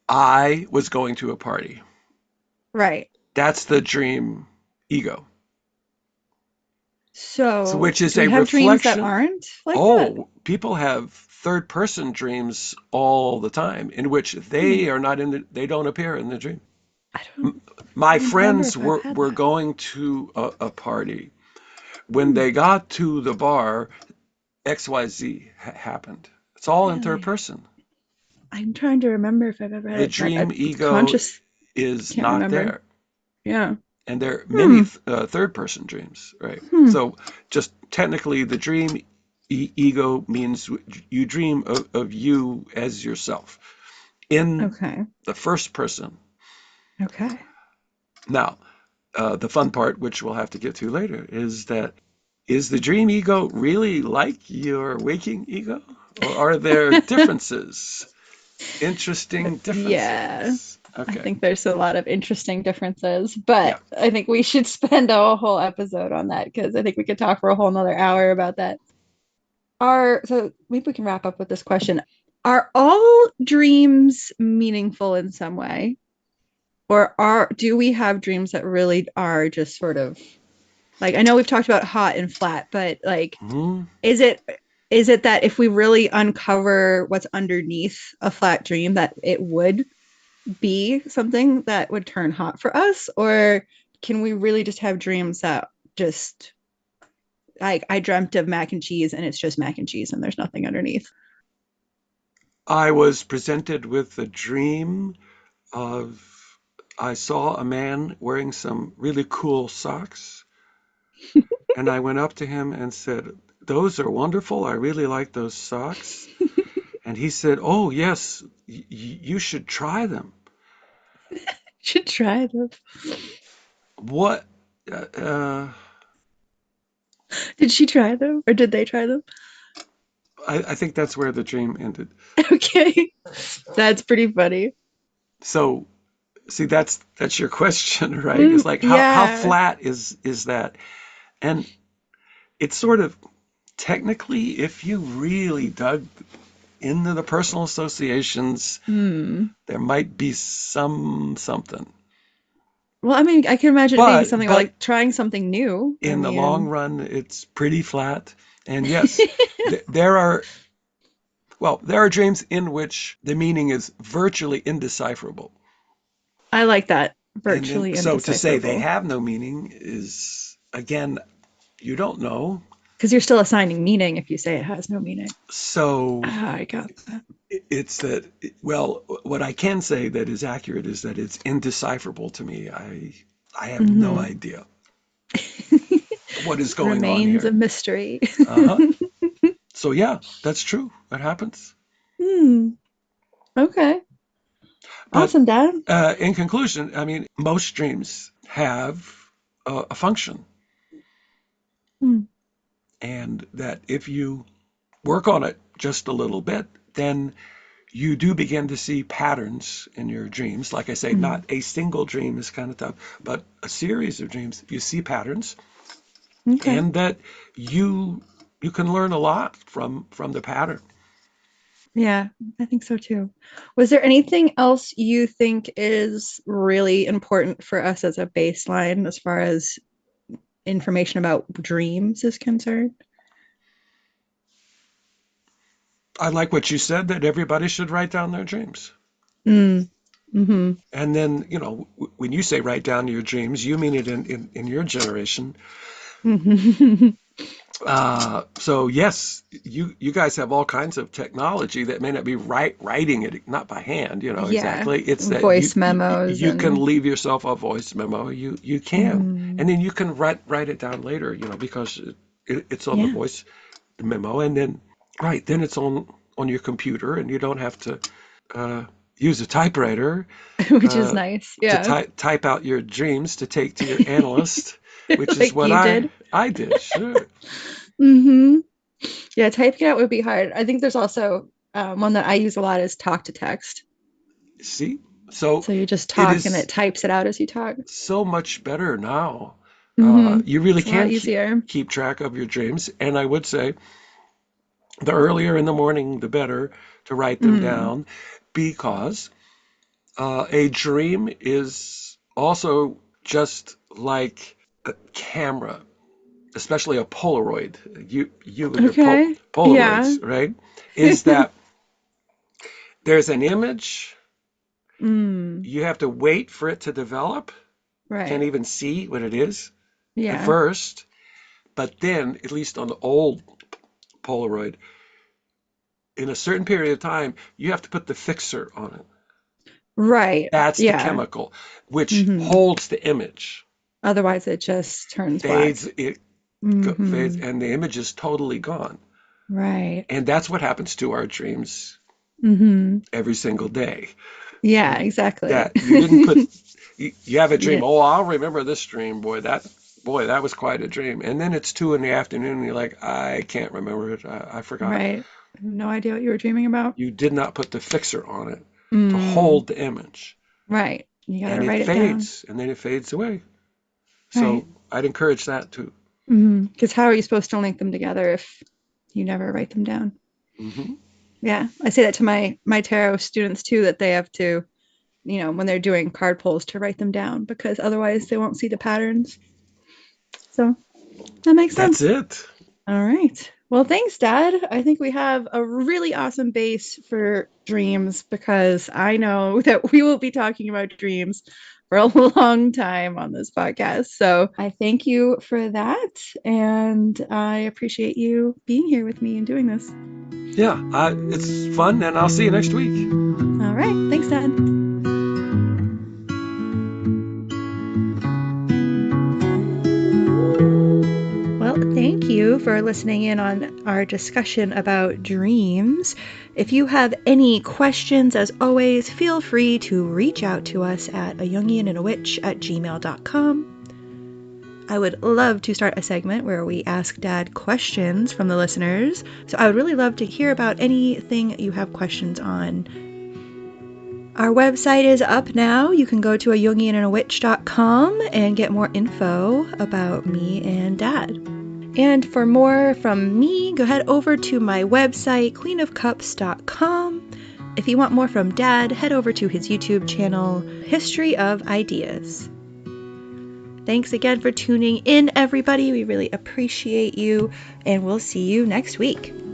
I was going to a party. Right. That's the dream ego. So, So, which is do a we have dreams that reflection. aren't like that? Oh, people have third person dreams all the time in which Hmm. they are not in they don't appear in the dream. I don't My remember friends if I've had were that. going to a party. When Hmm. they got to the bar, XYZ happened. It's all in third Really? person. I'm trying to remember if I've ever The had that. I dream ego conscious is can't not remember. there. Yeah. And there are many Hmm. third person dreams, right? Hmm. So just technically, the dream ego means you dream of you as yourself in Okay. the first person. Okay. Now, the fun part, which we'll have to get to later, is that is the dream ego really like your waking ego? Or are there differences? Interesting Yeah. differences. I Okay. think there's a lot of interesting differences, but Yeah. I think we should spend a whole episode on that because I think we could talk for a whole nother hour about that. So maybe we can wrap up with this question. Are all dreams meaningful in some way? Or do we have dreams that really are just sort of like I know we've talked about hot and flat, but like Mhm. is it that if we really uncover what's underneath a flat dream that it would be something that would turn hot for us? Or can we really just have dreams that just like I dreamt of mac and cheese and it's just mac and cheese and there's nothing underneath? I was presented with a dream of I saw a man wearing some really cool socks, and I went up to him and said, "Those are wonderful. I really like those socks." And he said, "Oh, yes, you should try them." should try them. What? Uh, Did she try them or did they try them? I think that's where the dream ended. Okay. That's pretty funny. So, see, that's your question, right? It's like how Yeah. flat is that? And it's sort of technically, if you really dug into the personal associations, Hmm. there might be something. Well, I mean, I can imagine it being something But like trying something new. I in the long mean, run, it's pretty flat. And yes, there are, well, there are dreams in which the meaning is virtually indecipherable. I like that. And then, Virtually so to say they indecipherable. have no meaning is, again, you don't know. Because you're still assigning meaning if you say it has no meaning. So Ah, I got that. it's that, well, what I can say that is accurate is that it's indecipherable to me. I have no Hmm. idea what is going on Remains a here. mystery. Uh-huh. So yeah, that's true. That happens. Hmm. Okay. But Awesome, Dad. in conclusion, I mean, most dreams have a function, Hmm. and that if you work on it just a little bit, then you do begin to see patterns in your dreams. Like I say, Hmm. not a single dream is kind of tough, but a series of dreams, you see patterns, Okay. and that you can learn a lot from the pattern. Yeah, I think so too. Was there anything else you think is really important for us as a baseline as far as information about dreams is concerned? I like what you said that everybody should write down their dreams. Mm. Mm-hmm. And then, when you say write down your dreams, you mean it in your generation. Mm-hmm. So yes, you guys have all kinds of technology that may not be writing it, not by hand, Yeah. exactly. It's that Voice memos you can and leave yourself a voice memo. You can, mm-hmm. and then you can write it down later, because it's on the Yeah, voice memo, and then then it's on your computer, and you don't have to uh, use a typewriter which is uh, nice. to Yeah. type out your dreams to take to your analyst, which is Like what you did. I did. Sure. Mm-hmm. Yeah, typing it out would be hard. I think there's also one that I use a lot is talk to text. See, so So you just it talk and it is types it out as you talk. so much better now. Mm-hmm. You really It's a lot can easier. keep track of your dreams, and I would say the earlier in the morning, the better to write them Mm. down, because a dream is also just like a camera, especially a Polaroid. You and your Okay. Yeah. Polaroids, right? Is that there's an image, Mm. you have to wait for it to develop, can't Right. even see what it is at Yeah. first, but then, at least on the old Polaroid, in a certain period of time, you have to put the fixer on it. Right. That's the Yeah. chemical which Mm-hmm. holds the image. Otherwise, it just turns black. Fades, it fades, Mm-hmm. and the image is totally gone. Right. And that's what happens to our dreams Mm-hmm. every single day. Yeah, exactly. That you didn't put, you have a You dream. didn't. Oh, I'll remember this dream. Boy, that was quite a dream. And then it's 2 in the afternoon, and you're like, I can't remember it. I forgot. Right. I have no idea what you were dreaming about. You did not put the fixer on it to Mm. hold the image, Right. You got and to it write it down. fades, and then it fades away. Right. So I'd encourage that too. Because how are you supposed to link them together if you never write them down? Hmm. Yeah, I say that to my tarot students too, that they have to, when they're doing card pulls, to write them down because otherwise they won't see the patterns. So that makes That's sense. it. All right. Well, thanks, Dad. I think we have a really awesome base for dreams because I know that we will be talking about dreams for a long time on this podcast. So I thank you for that. And I appreciate you being here with me and doing this. Yeah, it's fun, and I'll see you next week. All right. Thanks, Dad. Well, thank you for listening in on our discussion about dreams. If you have any questions, as always, feel free to reach out to us at ajungianandawitch@gmail.com. I would love to start a segment where we ask Dad questions from the listeners. So I would really love to hear about anything you have questions on. Our website is up now. You can go to ajungianandawitch.com and get more info about me and Dad. And for more from me, go head over to my website, queenofcups.com. If you want more from Dad, head over to his YouTube channel, History of Ideas. Thanks again for tuning in, everybody. We really appreciate you, and we'll see you next week.